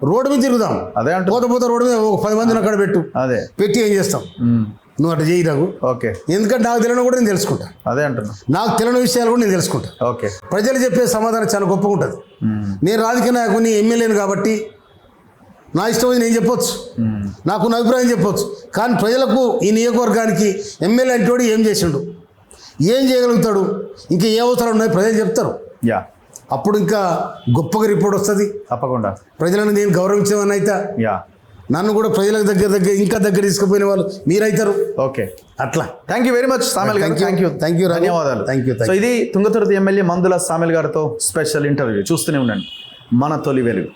రోడ్డు మీద తిరుగుదాం. అదే అంటే పోత రోడ్డు మీద ఒక 10 మందిని అక్కడ పెట్టు, అదే పెట్టి ఏం చేస్తాం. నువ్వు అట్లా చేయి నాకు. ఓకే, ఎందుకంటే నాకు తెలియని కూడా నేను తెలుసుకుంటా. అదే అంటున్నా, నాకు తెలియని విషయాలు కూడా నేను తెలుసుకుంటా. ఓకే, ప్రజలు చెప్పే సమాధానం చాలా గొప్పగా ఉంటుంది. నేను రాజకీయ నాయకుని ఎమ్మెల్యేను కాబట్టి నా ఇష్టం నేను చెప్పొచ్చు, నాకు నా అభిప్రాయం చెప్పొచ్చు. కానీ ప్రజలకు ఈ నియోజకవర్గానికి ఎమ్మెల్యే అంటోడు ఏం చేసిండు, ఏం చేయగలుగుతాడు, ఇంకా ఏ అవసరాలు ఉన్నాయి ప్రజలు చెప్తారు. యా, అప్పుడు ఇంకా గొప్పగా రిపోర్ట్ వస్తుంది. తప్పకుండా. ప్రజలను నేను గౌరవించేవాడిని అయితే యా, నన్ను కూడా ప్రజలకు ఇంకా దగ్గర తీసుకుపోయిన వాళ్ళు మీరైతారు. ఓకే, అట్లా. Thank you very much Samuel garu. Thank you ధన్యవాదాలు. Thank you. సో ఇది తుంగతుర్తి ఎమ్మెల్యే మందుల సామెల్ గారితో స్పెషల్ ఇంటర్వ్యూ. చూస్తూనే ఉండండి మన తొలి వెలుగు.